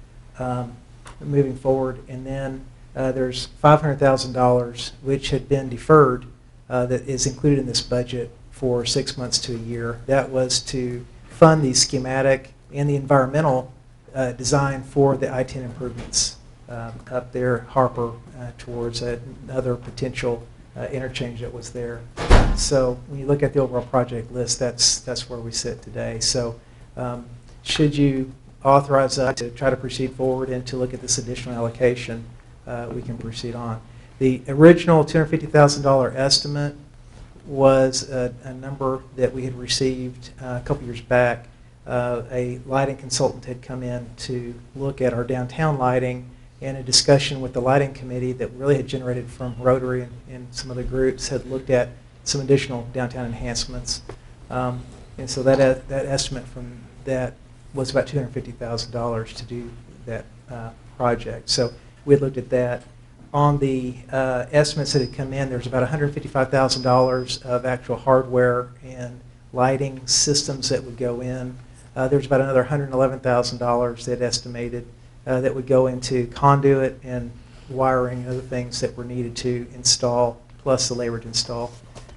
moving forward. And then there's $500,000 which had been deferred that is included in this budget for 6 months to a year. That was to fund the schematic and the environmental design for the I-10 improvements up there, Harper, towards another potential interchange that was there. So when you look at the overall project list, that's where we sit today. So should you authorize us to try to proceed forward and to look at this additional allocation, we can proceed on. The original $250,000 estimate was a number that we had received a couple years back. A lighting consultant had come in to look at our downtown lighting, and a discussion with the lighting committee that really had generated from Rotary and some other groups had looked at some additional downtown enhancements. And so that estimate from that was about $250,000 to do that project. So we had looked at that. On the estimates that had come in, there's about $155,000 of actual hardware and lighting systems that would go in. There's about another $111,000 that estimated that would go into conduit and wiring and other things that were needed to install, plus the labor to install.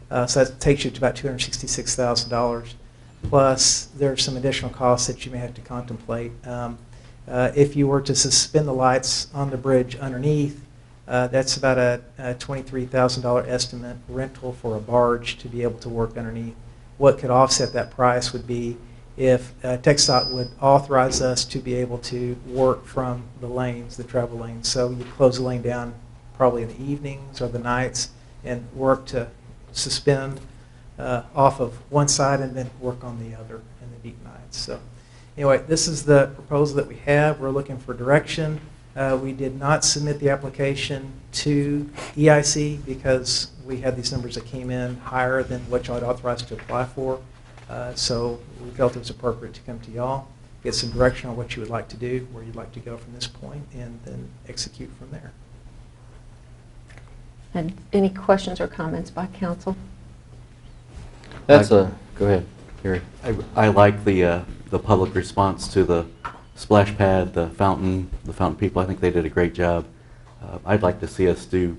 So that takes you to about $266,000. Plus, there are some additional costs that you may have to contemplate. If you were to suspend the lights on the bridge underneath, that's about a $23,000 estimate rental for a barge to be able to work underneath. What could offset that price would be if TxDOT would authorize us to be able to work from the lanes, the travel lanes. So you close the lane down probably in the evenings or the nights and work to suspend off of one side and then work on the other in the deep nights. So anyway, this is the proposal that we have. We're looking for direction. We did not submit the application to EIC because we had these numbers that came in higher than what y'all had authorized to apply for. So we felt it was appropriate to come to y'all, get some direction on what you would like to do, where you'd like to go from this point, and then execute from there. And any questions or comments by council? That's go ahead, Gary. I like the public response to the splash pad, the fountain people. I think they did a great job. I'd like to see us do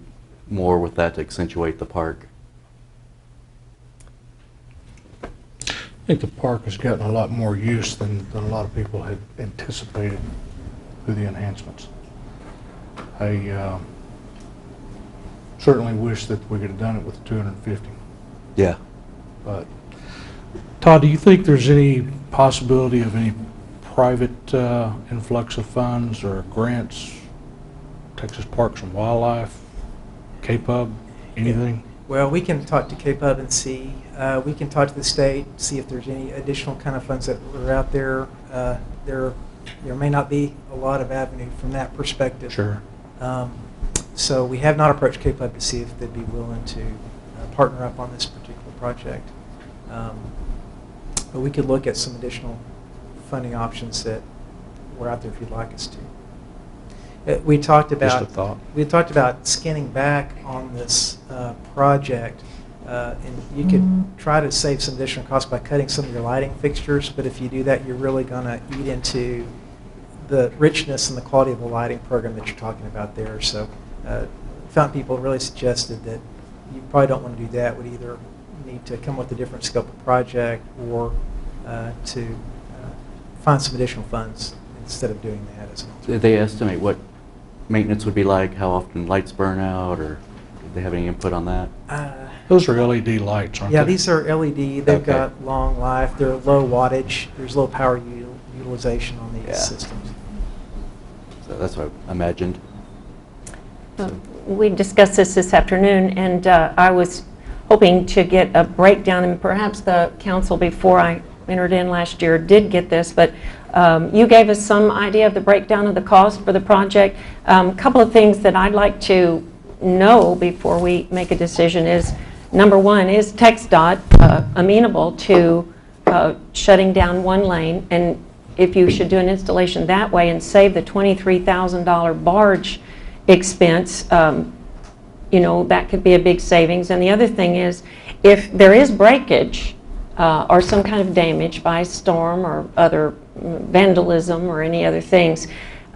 more with that to accentuate the park. I think the park has gotten a lot more use than a lot of people had anticipated through the enhancements. I certainly wish that we could have done it with 250. Yeah. But Todd, do you think there's any possibility of any private influx of funds or grants, Texas Parks and Wildlife, K-Pub, anything? Well, we can talk to K-Pub and see. We can talk to the state, see if there's any additional kind of funds that are out there. There may not be a lot of avenue from that perspective. Sure. So we have not approached K-Pub to see if they'd be willing to partner up on this particular project. But we could look at some additional funding options that were out there if you'd like us to. We talked about Just a thought. we talked about skinning back on this project And you could try to save some additional costs by cutting some of your lighting fixtures, but if you do that, you're really going to eat into the richness and the quality of the lighting program that you're talking about there. So fountain people really suggested that you probably don't want to do that. Would either need to come with a different scope of project or to find some additional funds instead of doing that as an alternative. Did they estimate what maintenance would be like, how often lights burn out, or did they have any input on that? Those are LED lights, aren't Yeah, they? these are LED. They've got long life. They're low wattage. There's low power utilization on these systems. So that's what I imagined. We discussed this afternoon, and I was hoping to get a breakdown, and perhaps the council, before I entered in last year, did get this, but you gave us some idea of the breakdown of the cost for the project. A couple of things that I'd like to know before we make a decision is, number one, is TxDOT amenable to shutting down one lane? And if you should do an installation that way and save the $23,000 barge expense, that could be a big savings. And the other thing is, if there is breakage or some kind of damage by storm or other vandalism or any other things,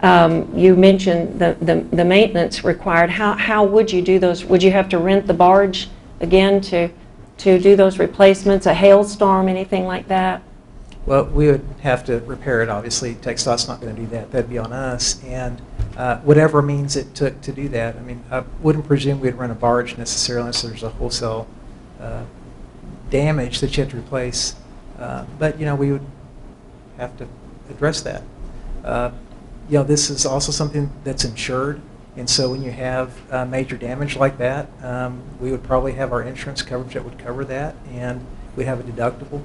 you mentioned the maintenance required. How would you do those? Would you have to rent the barge again to do those replacements, a hailstorm, anything like that? Well, we would have to repair it, obviously. TxDOT's not going to do that. That'd be on us. And whatever means it took to do that. I mean, I wouldn't presume we'd run a barge necessarily unless there's a wholesale damage that you have to replace. But, we would have to address that. This is also something that's insured. And so when you have major damage like that, we would probably have our insurance coverage that would cover that, and we'd have a deductible.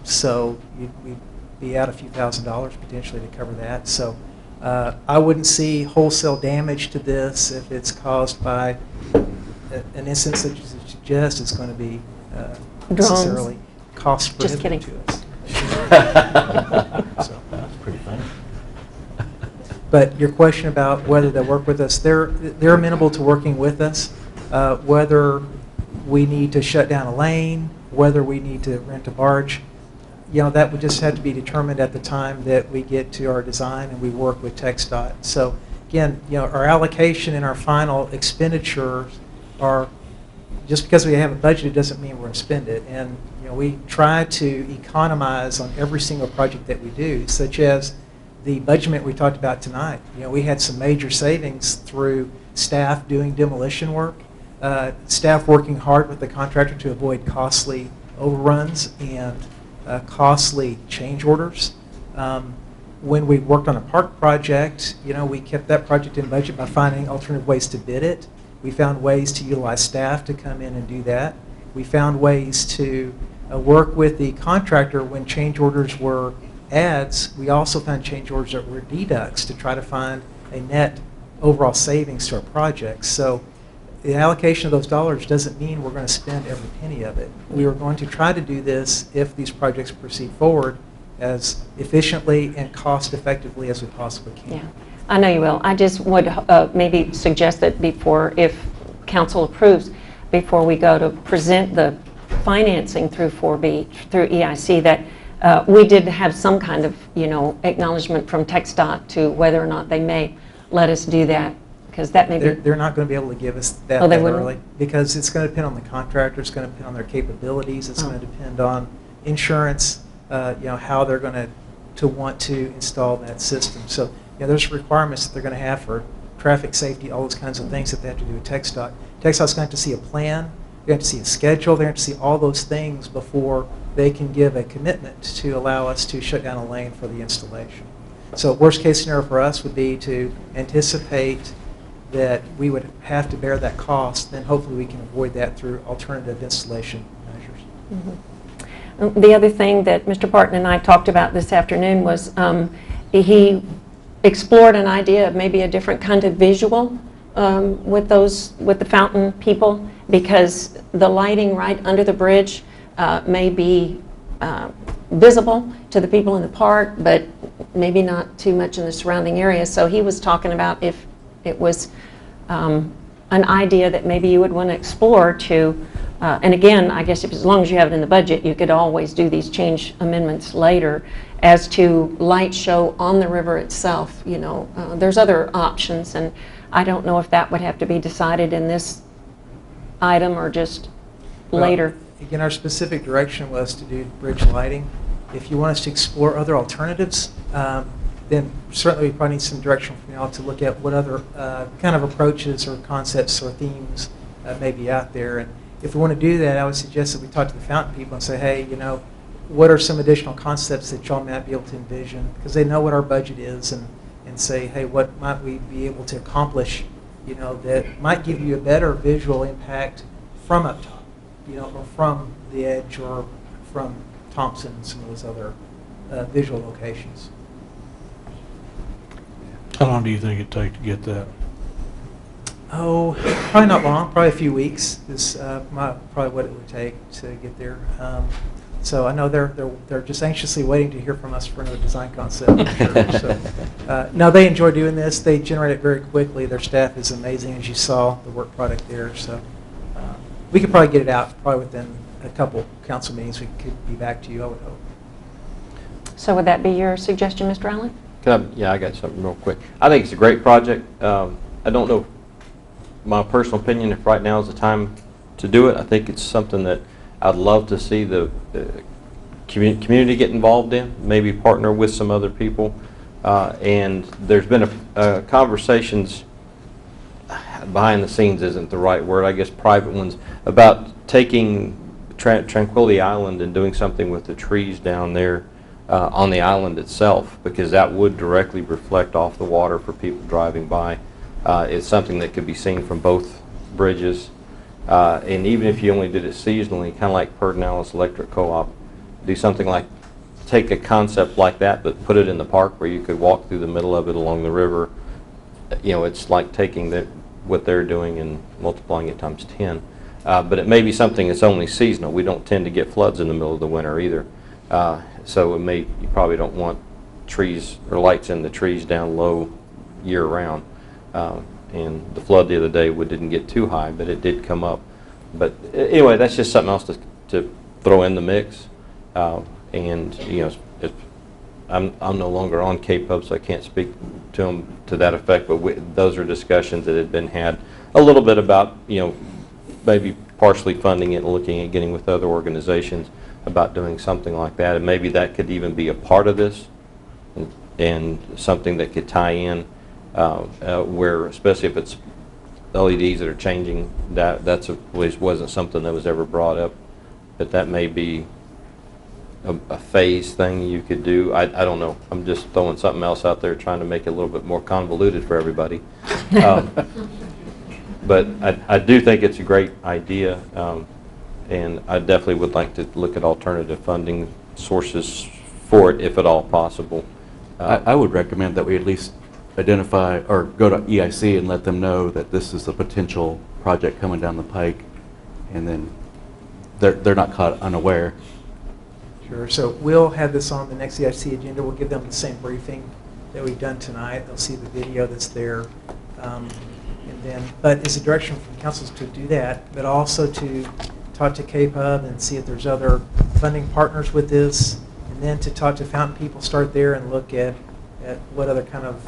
So we'd be out a few $1,000s potentially to cover that. So I wouldn't see wholesale damage to this if it's caused by an instance that you suggest. It's going to be necessarily cost prohibitive to us. So. That's pretty funny. But your question about whether they'll work with us, they're amenable to working with us. Whether we need to shut down a lane, whether we need to rent a barge, that would just have to be determined at the time that we get to our design and we work with TxDOT. So again, our allocation and our final expenditures are, just because we have a budget, it doesn't mean we're going to spend it. And we try to economize on every single project that we do, such as the budget we talked about tonight. We had some major savings through staff doing demolition work, staff working hard with the contractor to avoid costly overruns and costly change orders. When we worked on a park project, we kept that project in budget by finding alternative ways to bid it. We found ways to utilize staff to come in and do that. We found ways to work with the contractor when change orders were adds. We also found change orders that were deducts to try to find a net overall savings to our projects. So the allocation of those dollars doesn't mean we're going to spend every penny of it. We are going to try to do this if these projects proceed forward as efficiently and cost effectively as we possibly can. Yeah, I know you will. I just would maybe suggest that before, if council approves, before we go to present the financing through 4B, through EIC, that we did have some kind of, acknowledgement from TxDOT to whether or not they may let us do that, because that may be... They're not going to be able to give us that, Oh, they that wouldn't? early, because it's going to depend on the contractor, it's going to depend on their capabilities, it's going to depend on insurance, how they're going to want to install that system. So, there's requirements that they're going to have for traffic safety, all those kinds of things that they have to do with TxDOT. TxDOT's going to have to see a plan, they have to see a schedule, they have to see all those things before they can give a commitment to allow us to shut down a lane for the installation. So worst case scenario for us would be to anticipate that we would have to bear that cost, then hopefully we can avoid that through alternative installation measures. Mm-hmm. The other thing that Mr. Barton and I talked about this afternoon was he explored an idea of maybe a different kind of visual with the fountain people, because the lighting right under the bridge may be visible to the people in the park, but maybe not too much in the surrounding area. So he was talking about if it was an idea that maybe you would want to explore to And again, I guess as long as you have it in the budget, you could always do these change amendments later. As to light show on the river itself, there's other options, and I don't know if that would have to be decided in this item or just later. Again, our specific direction was to do bridge lighting. If you want us to explore other alternatives, then certainly we probably need some direction from y'all to look at what other kind of approaches or concepts or themes may be out there. And if we want to do that, I would suggest that we talk to the fountain people and say, hey, what are some additional concepts that y'all might be able to envision? Because they know what our budget is, and say, hey, what might we be able to accomplish, that might give you a better visual impact from up top, or from the edge, or from Thompson and some of those other visual locations. How long do you think it'd take to get that? Oh, probably not long. Probably a few weeks is probably what it would take to get there. So I know they're just anxiously waiting to hear from us for another design concept. I'm sure. So, no, they enjoy doing this. They generate it very quickly. Their staff is amazing, as you saw the work product there. So we could probably get it out probably within a couple council meetings. We could be back to you, I would hope. So would that be your suggestion, Mr. Allen? Yeah, I got something real quick. I think it's a great project. I don't know, my personal opinion, if right now is the time to do it. I think it's something that I'd love to see the community get involved in, maybe partner with some other people. And there's been conversations behind the scenes isn't the right word, I guess private ones, about taking Tranquility Island and doing something with the trees down there on the island itself, because that would directly reflect off the water for people driving by. It's something that could be seen from both bridges. And even if you only did it seasonally, kind of like Pedernales Electric Co-op, do something like take a concept like that, but put it in the park where you could walk through the middle of it along the river. It's like taking what they're doing and multiplying it times 10. But it may be something that's only seasonal. We don't tend to get floods in the middle of the winter either. So you probably don't want trees or lights in the trees down low year round. And the flood the other day didn't get too high, but it did come up. But anyway, that's just something else to throw in the mix. I'm no longer on K-Pub, so I can't speak to them to that effect. But those are discussions that had been had a little bit about, maybe partially funding it and looking at getting with other organizations about doing something like that. And maybe that could even be a part of this and something that could tie in where, especially if it's LEDs that are changing, that's at least wasn't something that was ever brought up. But that may be a phase thing you could do. I don't know. I'm just throwing something else out there, trying to make it a little bit more convoluted for everybody. But I do think it's a great idea, and I definitely would like to look at alternative funding sources for it, if at all possible. I would recommend that we at least identify or go to EIC and let them know that this is a potential project coming down the pike, and then they're not caught unaware. Sure. So we'll have this on the next EIC agenda. We'll give them the same briefing that we've done tonight. They'll see the video that's there. But it's a direction from councils to do that, but also to talk to K-Pub and see if there's other funding partners with this, and then to talk to fountain people, start there and look at what other kind of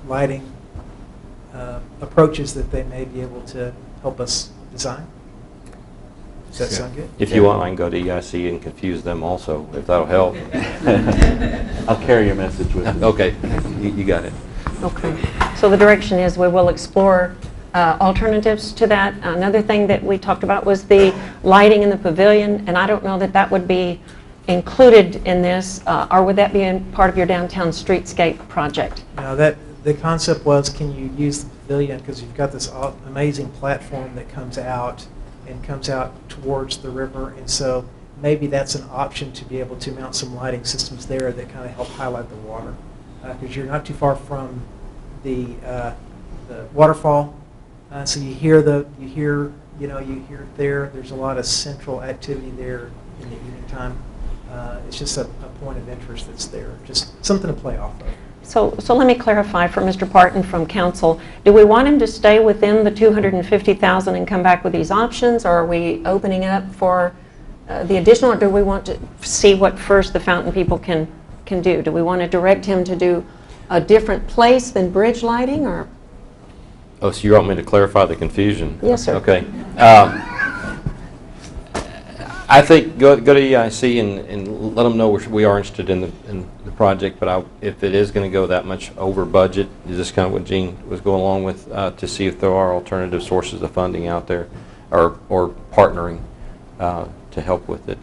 lighting approaches that they may be able to help us design. Does that sound good? If you want, I can go to EIC and confuse them also, if that'll help. I'll carry your message with me. Okay, you got it. Okay. So the direction is we will explore alternatives to that. Another thing that we talked about was the lighting in the pavilion, and I don't know that that would be included in this, or would that be part of your downtown streetscape project? No, the concept was, can you use the pavilion, because you've got this amazing platform that comes out towards the river, and so maybe that's an option to be able to mount some lighting systems there that kind of help highlight the water, because you're not too far from the waterfall, so you hear it there. There's a lot of central activity there in the evening time. It's just a point of interest that's there, just something to play off of. So let me clarify for Mr. Parton from council. Do we want him to stay within the 250,000 and come back with these options, or are we opening it up for the additional, or do we want to see what first the Fountain people can do? Do we want to direct him to do a different place than bridge lighting, or? Oh, so you want me to clarify the confusion? Yes, sir. Okay. I think go to EIC and let them know we are interested in the project, but if it is going to go that much over budget, is this kind of what Gene was going along with, to see if there are alternative sources of funding out there, or partnering to help with it.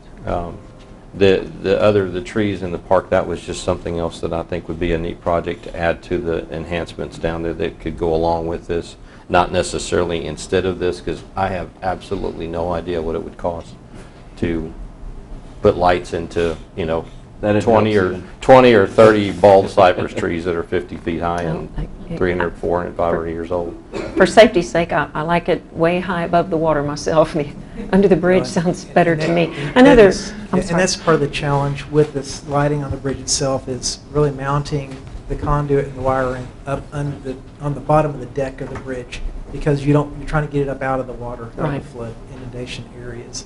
The trees in the park, that was just something else that I think would be a neat project to add to the enhancements down there that could go along with this, not necessarily instead of this, because I have absolutely no idea what it would cost to put lights into, 20 or 30 bald cypress trees that are 50 feet high and 300, 400, 500 years old. For safety's sake, I like it way high above the water myself. Under the bridge sounds better to me. And that's part of the challenge with this lighting on the bridge itself, is really mounting the conduit and the wiring up on the bottom of the deck of the bridge, because you're trying to get it up out of the water, out of the flood inundation areas.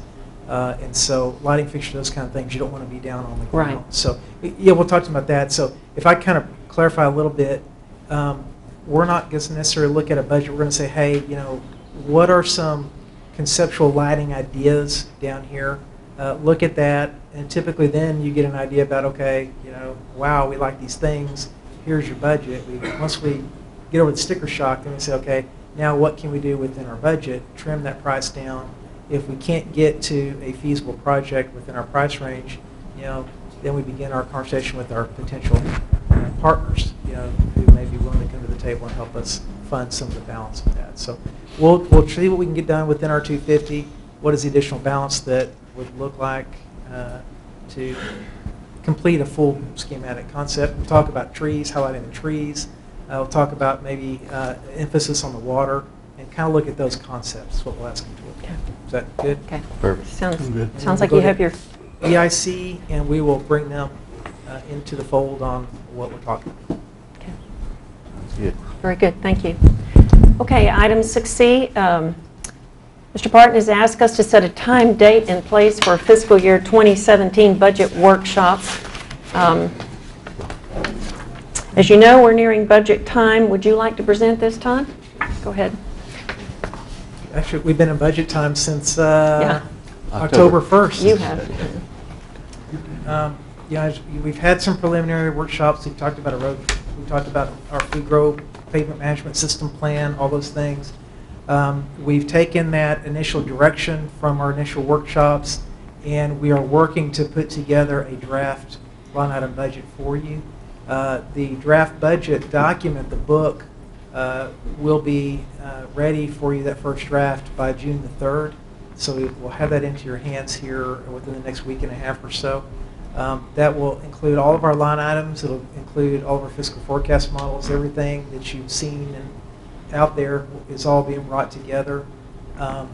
And so lighting fixtures, those kind of things, you don't want to be down on the ground. Right. So, yeah, we'll talk about that. So if I kind of clarify a little bit, we're not going to necessarily look at a budget. We're going to say, hey, what are some conceptual lighting ideas down here? Look at that, and typically then you get an idea about, okay, wow, we like these things. Here's your budget. Once we get over the sticker shock, then we say, okay, now what can we do within our budget? Trim that price down. If we can't get to a feasible project within our price range, then we begin our conversation with our potential partners, who may be willing to come to the table and help us fund some of the balance of that. So we'll see what we can get done within our 250. What is the additional balance that would look like to complete a full schematic concept? We'll talk about trees, highlighting the trees. We'll talk about maybe emphasis on the water, and kind of look at those concepts. That's what we'll ask them to look at. Is that good? Okay. Perfect. Sounds like you have your EIC, and we will bring them into the fold on what we're talking about. Okay. That's good. Very good. Thank you. Okay, item 6C. Mr. Parton has asked us to set a time, date, and place for fiscal year 2017 budget workshop. As you know, we're nearing budget time. Would you like to present this time? Go ahead. Actually, we've been in budget time since October 1st. You have. We've had some preliminary workshops. We talked about we talked about our food growth pavement management system plan, all those things. We've taken that initial direction from our initial workshops, and we are working to put together a draft line item budget for you. The draft budget document, the book, will be ready for you, that first draft, by June the 3rd. So we'll have that into your hands here within the next week and a half or so. That will include all of our line items. It'll include all of our fiscal forecast models. Everything that you've seen and out there is all being brought together. So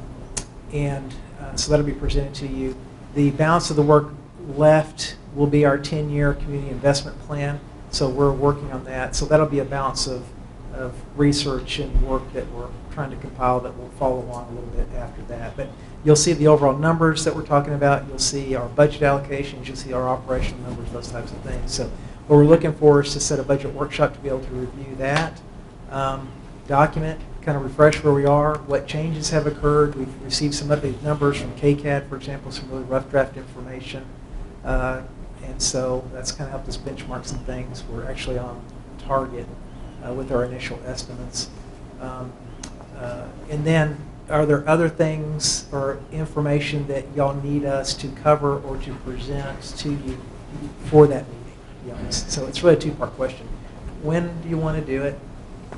that'll be presented to you. The balance of the work left will be our 10-year community investment plan. So we're working on that. So that'll be a balance of research and work that we're trying to compile that will follow along a little bit after that. But you'll see the overall numbers that we're talking about. You'll see our budget allocations. You'll see our operational numbers, those types of things. So what we're looking for is to set a budget workshop to be able to review that document, kind of refresh where we are, what changes have occurred. We've received some updated numbers from KCAD, for example, some really rough draft information. And so that's kind of helped us benchmark some things. We're actually on target with our initial estimates. And then, are there other things or information that y'all need us to cover or to present to you for that meeting? So it's really a two-part question. When do you want to do it?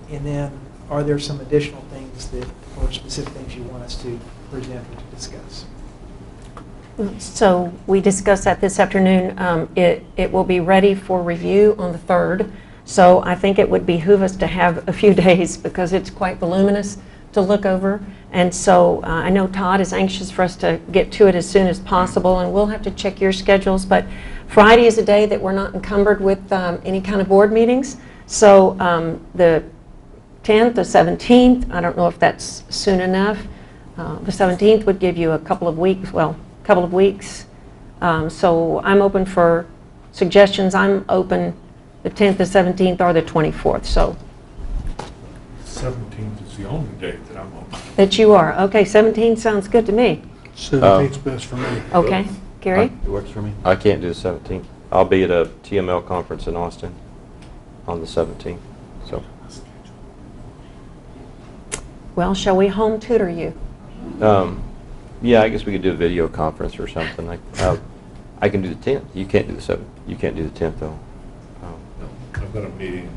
And then, are there some additional things or specific things you want us to present or to discuss? So we discussed that this afternoon. It will be ready for review on the 3rd. So I think it would behoove us to have a few days, because it's quite voluminous to look over. And so I know Todd is anxious for us to get to it as soon as possible, and we'll have to check your schedules. But Friday is a day that we're not encumbered with any kind of board meetings. So the 10th, the 17th, I don't know if that's soon enough. The 17th would give you a couple of weeks, so I'm open for suggestions. I'm open the 10th, the 17th, or the 24th, so. 17th is the only date that I'm open. That you are. Okay, 17 sounds good to me. 17th's best for me. Okay, Gary? It works for me. I can't do the 17th. I'll be at a TML conference in Austin on the 17th, so. Well, shall we home tutor you? Yeah, I guess we could do a video conference or something. I can do the 10th. You can't do the 7th. You can't do the 10th, though. I've got a meeting,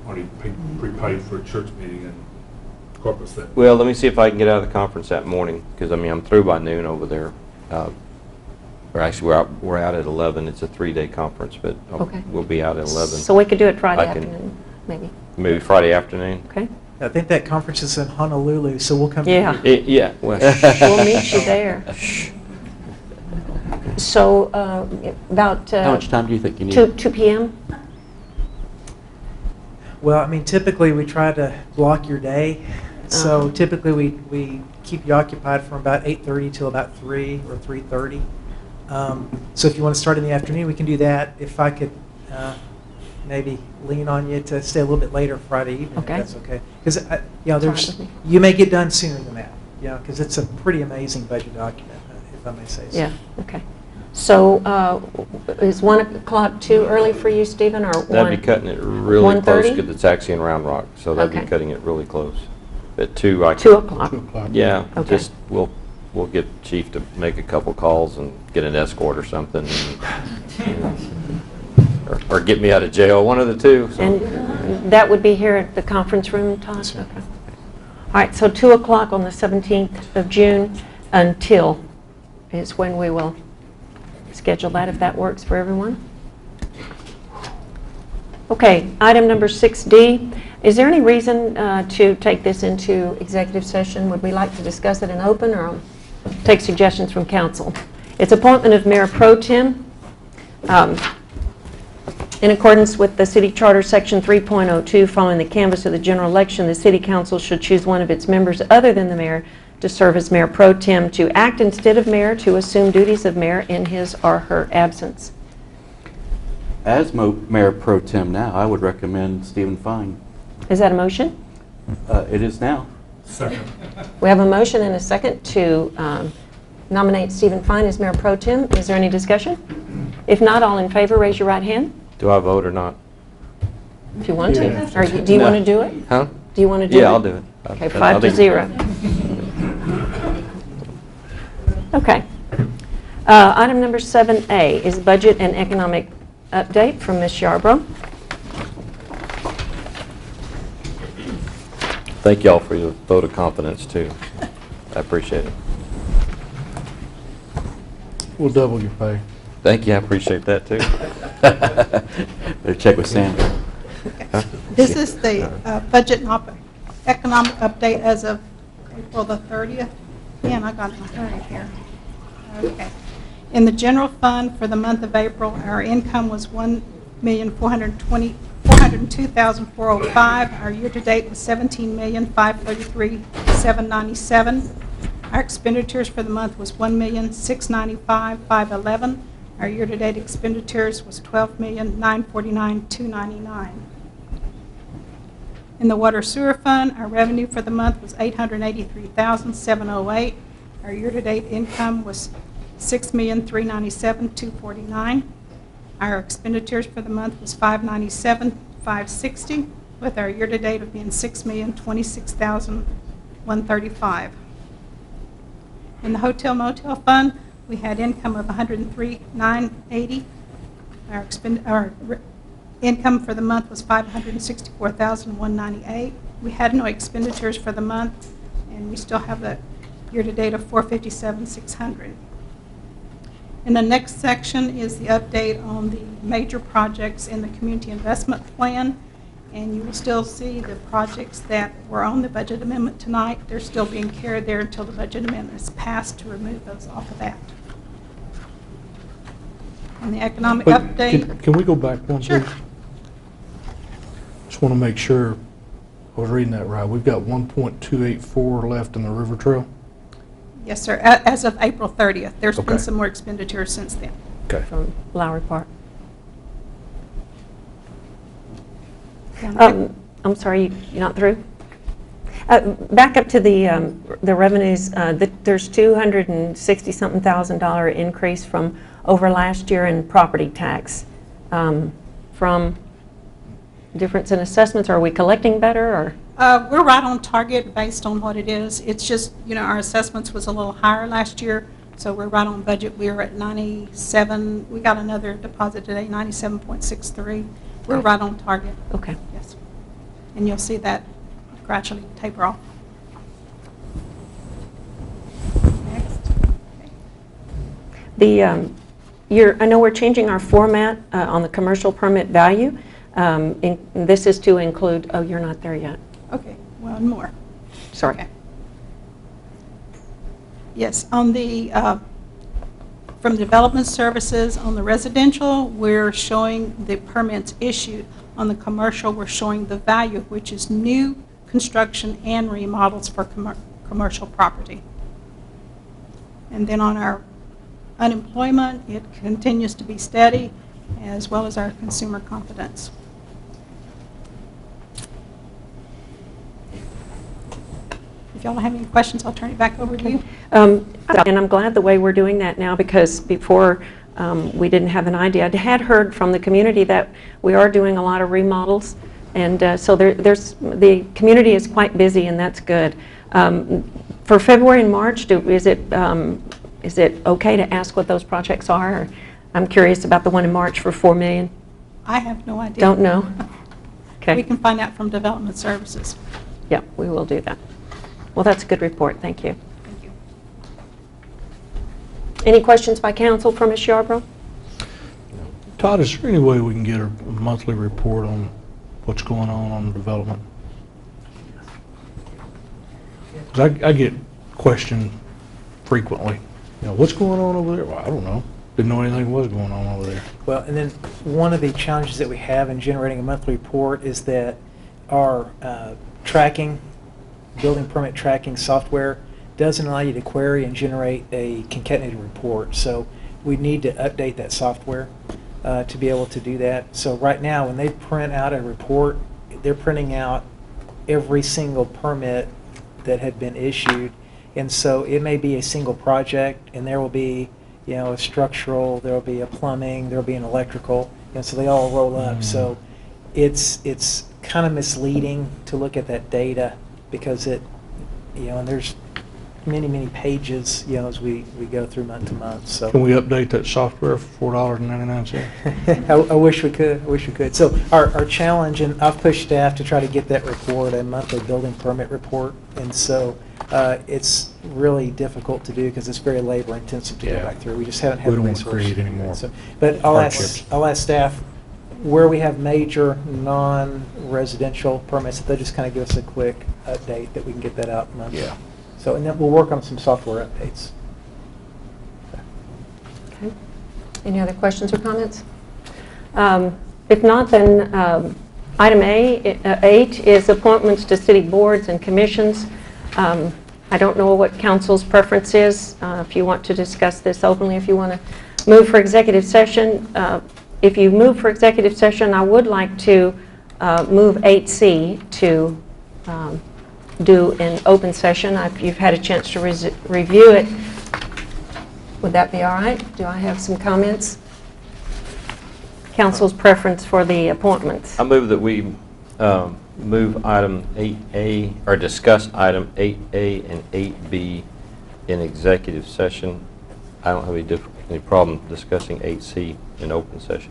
already prepaid for a church meeting in Corpus that. Well, let me see if I can get out of the conference that morning, because, I mean, I'm through by noon over there. Or actually, we're out at 11. It's a 3-day conference, but Okay. we'll be out at 11. So we could do it Friday I can- afternoon, maybe. Maybe Friday afternoon? Okay. I think that conference is in Honolulu, so we'll come. Yeah. Yeah. Well, We'll meet you there. So about How much time do you think you need? 2 p.m.? Well, I mean, typically we try to block your day. So typically we keep you occupied from about 8:30 till about 3 or 3:30. So if you want to start in the afternoon, we can do that. If I could maybe lean on you to stay a little bit later Friday evening, Okay. if that's okay. Because Fine with me. you may get done sooner than that. Because it's a pretty amazing budget document, if I may say so. Yeah, okay. So is 1 o'clock too early for you, Stephen, or 1? that'd be cutting it really 1:30? close, because it's actually in Round Rock, so that'd Okay. be cutting it really close. At 2, I 2 o'clock? 2 o'clock. Yeah, Okay. just, we'll get Chief to make a couple calls and get an escort or something. Or get me out of jail, one of the two. So. And that would be here at the conference room, Todd? Okay. All right, so 2 o'clock on the 17th of June until is when we will schedule that, if that works for everyone. Okay, item number 6D. Is there any reason to take this into executive session? Would we like to discuss it in open or take suggestions from council? It's appointment of Mayor Pro Tem. In accordance with the City Charter, Section 3.02, following the canvass of the general election, the City Council should choose one of its members other than the mayor to serve as Mayor Pro Tem, to act instead of mayor, to assume duties of mayor in his or her absence. As Mayor Pro Tem now, I would recommend Stephen Fine. Is that a motion? It is now. Second. We have a motion and a second to nominate Stephen Fine as Mayor Pro Tem. Is there any discussion? If not, all in favor, raise your right hand. Do I vote or not? If you want to. Yeah. Or do you No. want to do it? Huh? Do you want to do it? Yeah, I'll do it. Okay, I'll 5 to do it. 0. Okay. Item number 7A is budget and economic update from Ms. Yarbrough. Thank y'all for your vote of confidence, too. I appreciate it. We'll double your pay. Thank you, I appreciate that, too. Better check with Sam. Huh? This is the budget and economic update as of April the 30th. Man, I got in a hurry here. Okay. In the general fund for the month of April, our income was $1,402,405. Our year-to-date was $17,533,797. Our expenditures for the month was $1,695,511. Our year-to-date expenditures was $12,949,299. In the water sewer fund, our revenue for the month was $883,708. Our year-to-date income was $6,397,249. Our expenditures for the month was $597,560, with our year-to-date of being $6,026,135. In the hotel motel fund, we had income of $103,980. Our income for the month was $564,198. We had no expenditures for the month, and we still have the year-to-date of $457,600. In the next section is the update on the major projects in the community investment plan, and you will still see the projects that were on the budget amendment tonight. They're still being carried there until the budget amendment is passed to remove those off of that. And the economic But update. Can we go back one, Sure. please? just want to make sure I was reading that right. We've got 1.284 left in the river trail? Yes, sir. As of April 30th. There's Okay. been some more expenditures since then. Okay. From Lowry Park. Yeah, I'm sorry, you're not through? Back up to the revenues, there's $260-something thousand increase from over last year in property tax. From difference in assessments, are we collecting better, or? We're right on target based on what it is. It's just, our assessments was a little higher last year, so we're right on budget. We were at 97. We got another deposit today, 97.63. We're right on target. Okay. Yes. And you'll see that gradually taper off. Next. I know we're changing our format on the commercial permit value. This is to include, oh, you're not there yet. Okay, one more. Sorry. Okay. Yes, on the, from development services, on the residential, we're showing the permits issued. On the commercial, we're showing the value, which is new construction and remodels for commercial property. And then on our unemployment, it continues to be steady, as well as our consumer confidence. If y'all don't have any questions, I'll turn it back over to you. And I'm glad the way we're doing that now, because before we didn't have an idea. I had heard from the community that we are doing a lot of remodels, and so the community is quite busy, and that's good. For February and March, is it okay to ask what those projects are? Or I'm curious about the one in March for $4 million. I have no idea. Don't know? Okay. We can find out from Development Services. Yeah, we will do that. Well, that's a good report. Thank you. Thank you. Any questions by council for Ms. Yarbrough? Todd, is there any way we can get a monthly report on what's going on development? 'Cause I get questioned frequently. What's going on over there? Well, I don't know. Didn't know anything was going on over there. Well, and then one of the challenges that we have in generating a monthly report is that our building permit tracking software doesn't allow you to query and generate a concatenated report. So we need to update that software to be able to do that. So right now, when they print out a report, they're printing out every single permit that had been issued. And so it may be a single project, and there will be, a structural, there will be a plumbing, there will be an electrical, and so they all roll up. So it's kind of misleading to look at that data, because and there's many pages, as we go through month to month. So Can we update that software for $4.99? I wish we could. So our challenge, and I've pushed staff to try to get that report, a monthly building permit report, and so it's really difficult to do because it's very labor intensive to go back through. We just haven't had We the don't want to resources. create any more So, but I'll hardships. ask staff where we have major non-residential permits, that they'll just kind of give us a quick update that we can get that out monthly. Yeah. So, and then we'll work on some software updates. Okay. Any other questions or comments? If not, then item 8 is appointments to city boards and commissions. I don't know what council's preference is. If you want to discuss this openly, if you want to move for executive session. If you move for executive session, I would like to move 8C to do an open session. You've had a chance to review it. Would that be all right? Do I have some comments? Council's preference for the appointments. I move that we move item 8A, or discuss item 8A and 8B in executive session. I don't have any problem discussing 8C in open session.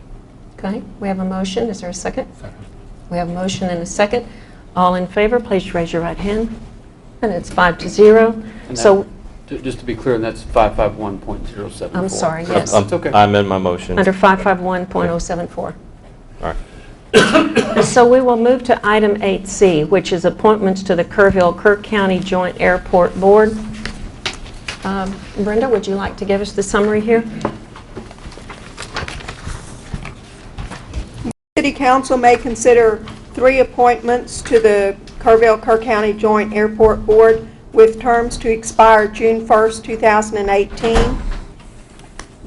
Okay, we have a motion. Is there a second? Second. We have a motion and a second. All in favor, please raise your right hand. And it's 5-0. And So, just to be clear, and that's 551.074. I'm sorry, yes. It's okay. I amend my motion. Under 551.074. All right. So we will move to item 8C, which is appointments to the Kerrville-Kirk County Joint Airport Board. Brenda, would you like to give us the summary here? City Council may consider 3 appointments to the Kerrville-Kerr County Joint Airport Board with terms to expire June 1st, 2018.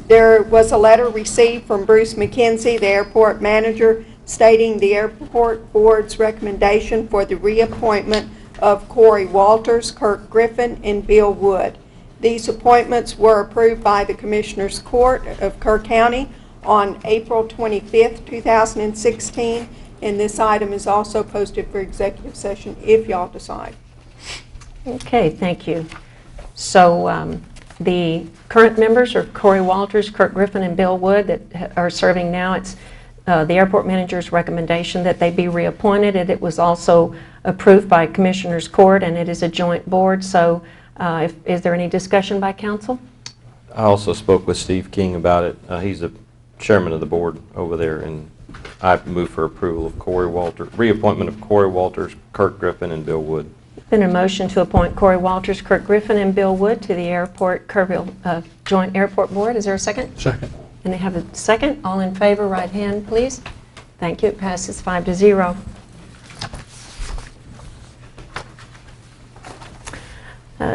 There was a letter received from Bruce McKenzie, the airport manager, stating the airport board's recommendation for the reappointment of Corey Walters, Kirk Griffin, and Bill Wood. These appointments were approved by the Commissioners Court of Kerr County on April 25th, 2016, and this item is also posted for executive session if y'all decide. Okay, thank you. So the current members are Corey Walters, Kirk Griffin, and Bill Wood that are serving now. It's the airport manager's recommendation that they be reappointed, and it was also approved by Commissioners Court, and it is a joint board. So is there any discussion by council? I also spoke with Steve King about it. He's the chairman of the board over there, and I move for approval of Corey Walters, reappointment of Corey Walters, Kirk Griffin, and Bill Wood. Been a motion to appoint Corey Walters, Kirk Griffin, and Bill Wood to the airport Kerrville Joint Airport Board. Is there a second? Second. And they have a second. All in favor, right hand, please. Thank you. It passes 5-0.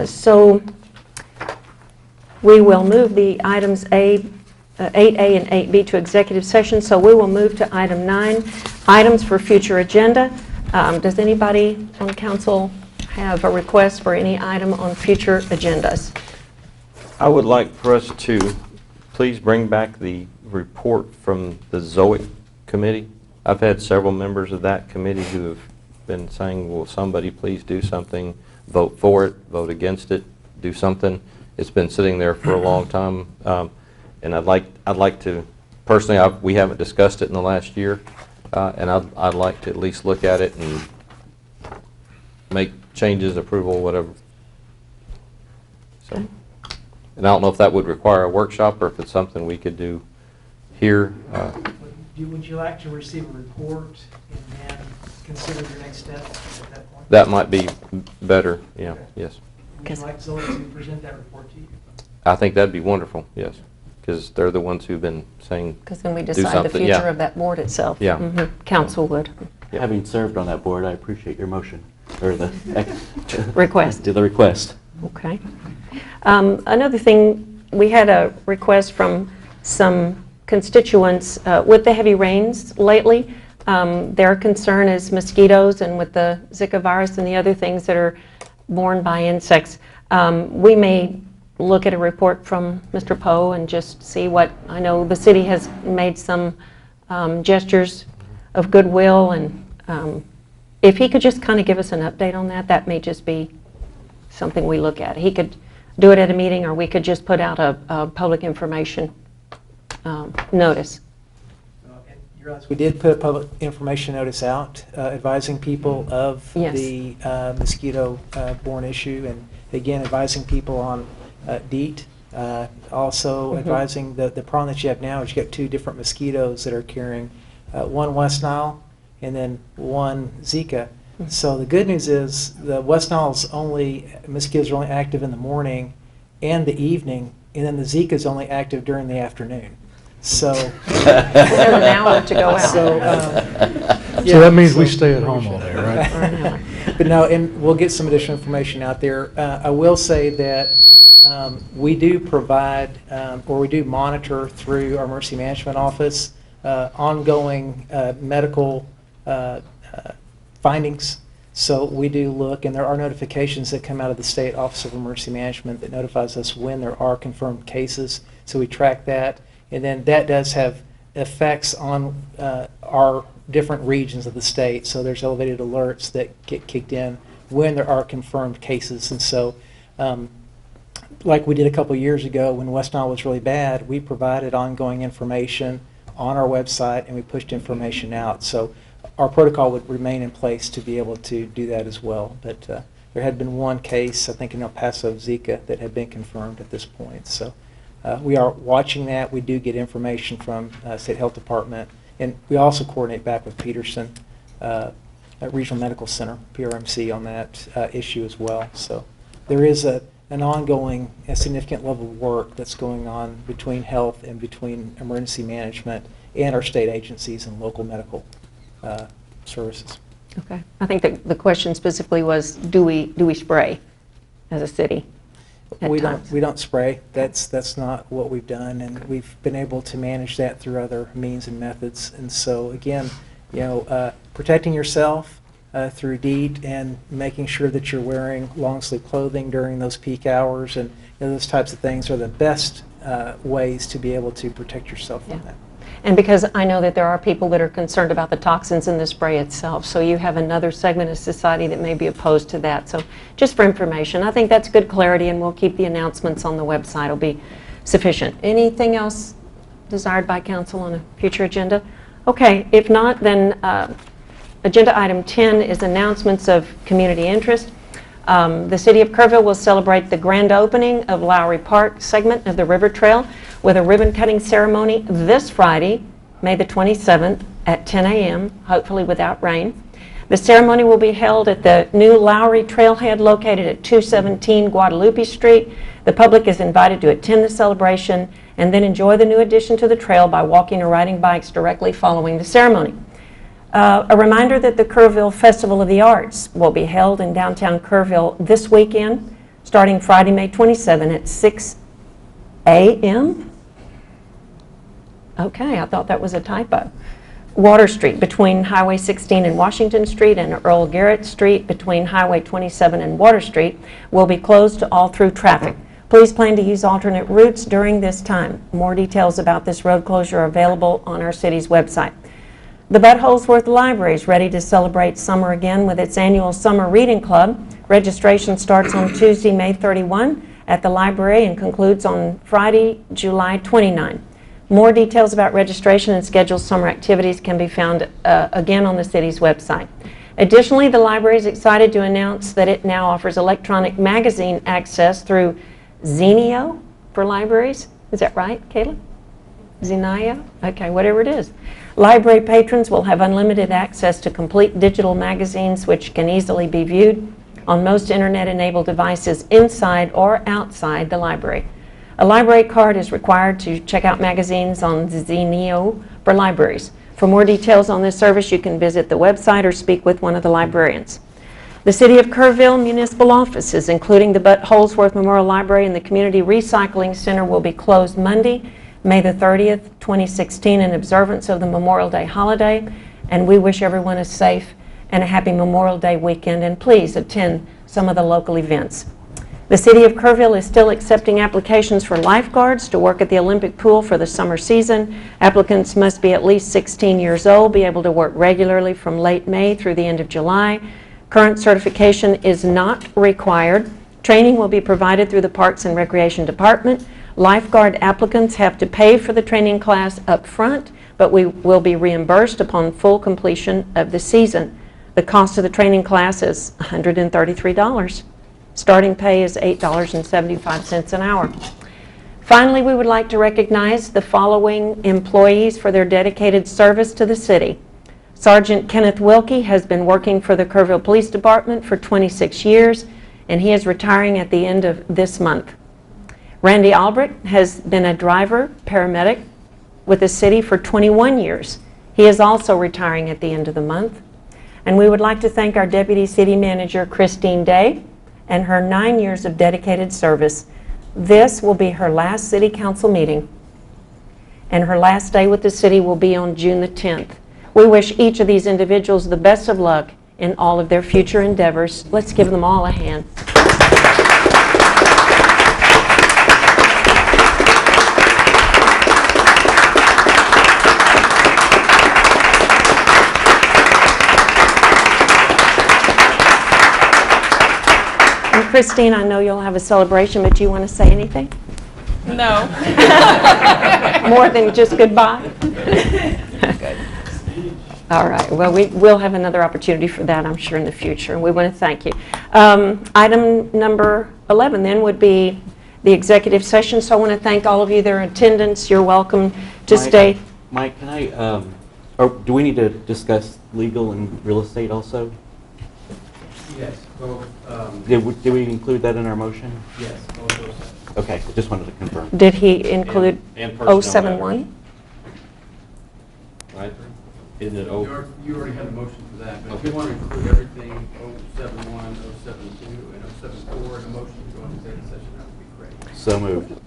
So we will move the items 8A and 8B to executive session. So we will move to item 9, items for future agenda. Does anybody on council have a request for any item on future agendas? I would like for us to please bring back the report from the ZOIC committee. I've had several members of that committee who have been saying, will somebody please do something, vote for it, vote against it, do something. It's been sitting there for a long time, and I'd like to, personally, we haven't discussed it in the last year, and I'd like to at least look at it and make changes, approval, whatever. So, and I don't know if that would require a workshop or if it's something we could do here. Would you like to receive a report and then consider your next step at that point? That might be better, yeah, Okay. yes. Would you like Zoe to present that report to you? I think that'd be wonderful, yes, because they're the ones who've been saying Because then we do decide the something, future yeah. of that board itself. Yeah. Mhm. Council would. Yeah. Having served on that board, I appreciate your motion, or the Request. Do the request. Okay. Another thing, we had a request from some constituents with the heavy rains lately. Their concern is mosquitoes, and with the Zika virus and the other things that are borne by insects. We may look at a report from Mr. Poe and just see what, I know the city has made some gestures of goodwill, and if he could just kind of give us an update on that, that may just be something we look at. He could do it at a meeting, or we could just put out a public information notice. We did put a public information notice out advising people of Yes. the mosquito-borne issue, and again, advising people on DEET. Also advising the problem that you have now is you got 2 different mosquitoes that are carrying, one West Nile and then one Zika. So the good news is the West Nile's mosquitoes are only active in the morning and the evening, and then the Zika's only active during the afternoon. So we have an hour to go out. So yeah, that means we stay at home all day, right? But no, and we'll get some additional information out there. I will say that we do provide, or we do monitor through our emergency management office, ongoing medical findings. So we do look, and there are notifications that come out of the State Office of Emergency Management that notifies us when there are confirmed cases. So we track that, and then that does have effects on our different regions of the state. So there's elevated alerts that get kicked in when there are confirmed cases. And so like we did a couple years ago when West Nile was really bad, we provided ongoing information on our website, and we pushed information out. So our protocol would remain in place to be able to do that as well. But there had been one case, I think in El Paso, Zika, that had been confirmed at this point. So we are watching that. We do get information from State Health Department, and we also coordinate back with Peterson Regional Medical Center, PRMC, on that issue as well. So there is an ongoing, significant level of work that's going on between health and between emergency management and our state agencies and local medical services. Okay. I think the question specifically was, do we spray as a city at We times? don't spray. That's not what we've done, and we've been able to manage that through other means and methods. And so again, protecting yourself through DEET and making sure that you're wearing long sleeve clothing during those peak hours and those types of things are the best ways to be able to protect yourself from that. And because I know that there are people that are concerned about the toxins in the spray itself, so you have another segment of society that may be opposed to that. So just for information, I think that's good clarity, and we'll keep the announcements on the website. It'll be sufficient. Anything else desired by council on a future agenda? Okay, if not, then agenda item 10 is announcements of community interest. The City of Kerrville will celebrate the grand opening of Lowry Park segment of the River Trail with a ribbon-cutting ceremony this Friday, May the 27th at 10 a.m., hopefully without rain. The ceremony will be held at the new Lowry Trailhead located at 217 Guadalupe Street. The public is invited to attend the celebration and then enjoy the new addition to the trail by walking or riding bikes directly following the ceremony. A reminder that the Kerrville Festival of the Arts will be held in downtown Kerrville this weekend, starting Friday, May 27 at 6 a.m. Okay, I thought that was a typo. Water Street between Highway 16 and Washington Street and Earl Garrett Street between Highway 27 and Water Street will be closed to all through traffic. Please plan to use alternate routes during this time. More details about this road closure are available on our city's website. The Bud Holsworth Library is ready to celebrate summer again with its annual Summer Reading Club. Registration starts on Tuesday, May 31 at the library and concludes on Friday, July 29. More details about registration and scheduled summer activities can be found again on the city's website. Additionally, the library is excited to announce that it now offers electronic magazine access through Zenio for libraries. Is that right, Kayla? Zenio? Okay, whatever it is. Library patrons will have unlimited access to complete digital magazines which can easily be viewed on most internet-enabled devices inside or outside the library. A library card is required to check out magazines on Zenio for libraries. For more details on this service, you can visit the website or speak with one of the librarians. The City of Kerrville municipal offices, including the Bud Holsworth Memorial Library and the Community Recycling Center, will be closed Monday, May the 30th, 2016, in observance of the Memorial Day holiday. And we wish everyone a safe and a happy Memorial Day weekend, and please attend some of the local events. The City of Kerrville is still accepting applications for lifeguards to work at the Olympic pool for the summer season. Applicants must be at least 16 years old, be able to work regularly from late May through the end of July. Current certification is not required. Training will be provided through the Parks and Recreation Department. Lifeguard applicants have to pay for the training class up front, but we will be reimbursed upon full completion of the season. The cost of the training class is $133. Starting pay is $8.75 an hour. Finally, we would like to recognize the following employees for their dedicated service to the city. Sergeant Kenneth Wilkie has been working for the Kerrville Police Department for 26 years, and he is retiring at the end of this month. Randy Albrecht has been a driver, paramedic with the city for 21 years. He is also retiring at the end of the month. And we would like to thank our Deputy City Manager, Christine Day, and her 9 years of dedicated service. This will be her last City Council meeting, and her last day with the city will be on June the 10th. We wish each of these individuals the best of luck in all of their future endeavors. Let's give them all a hand. And Christine, I know you'll have a celebration, but do you want to say anything? No. More than just goodbye? Good. All right. Well, we will have another opportunity for that, I'm sure, in the future, and we want to thank you. Item number 11, then, would be the executive session, so I want to thank all of you that are in attendance. You're welcome to stay. Mike, can I, or do we need to discuss legal and real estate also? Yes. Well, Did we include that in our motion? yes. Okay, I just wanted to confirm. Did he include And personnel 071? Right? Is it over? You already had a motion for that, but if you want to include everything, 071, 072, and 074 in a motion to go into executive session, that would be great. So moved.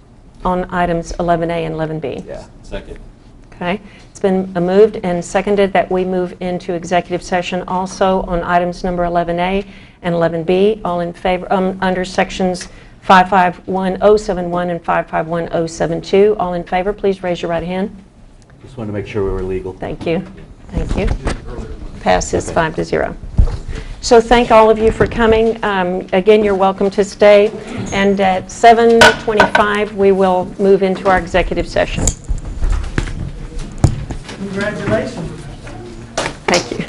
On items 11A and 11B? Yeah. Second. Okay. It's been moved and seconded that we move into executive session also on items number 11A and 11B. All in favor, under sections 551071 and 551072. All in favor, please raise your right hand. Just wanted to make sure we were legal. Thank you. Thank you. Passes 5-0. So thank all of you for coming. Again, you're welcome to stay. And at 7:25, we will move into our executive session. Congratulations. Thank you.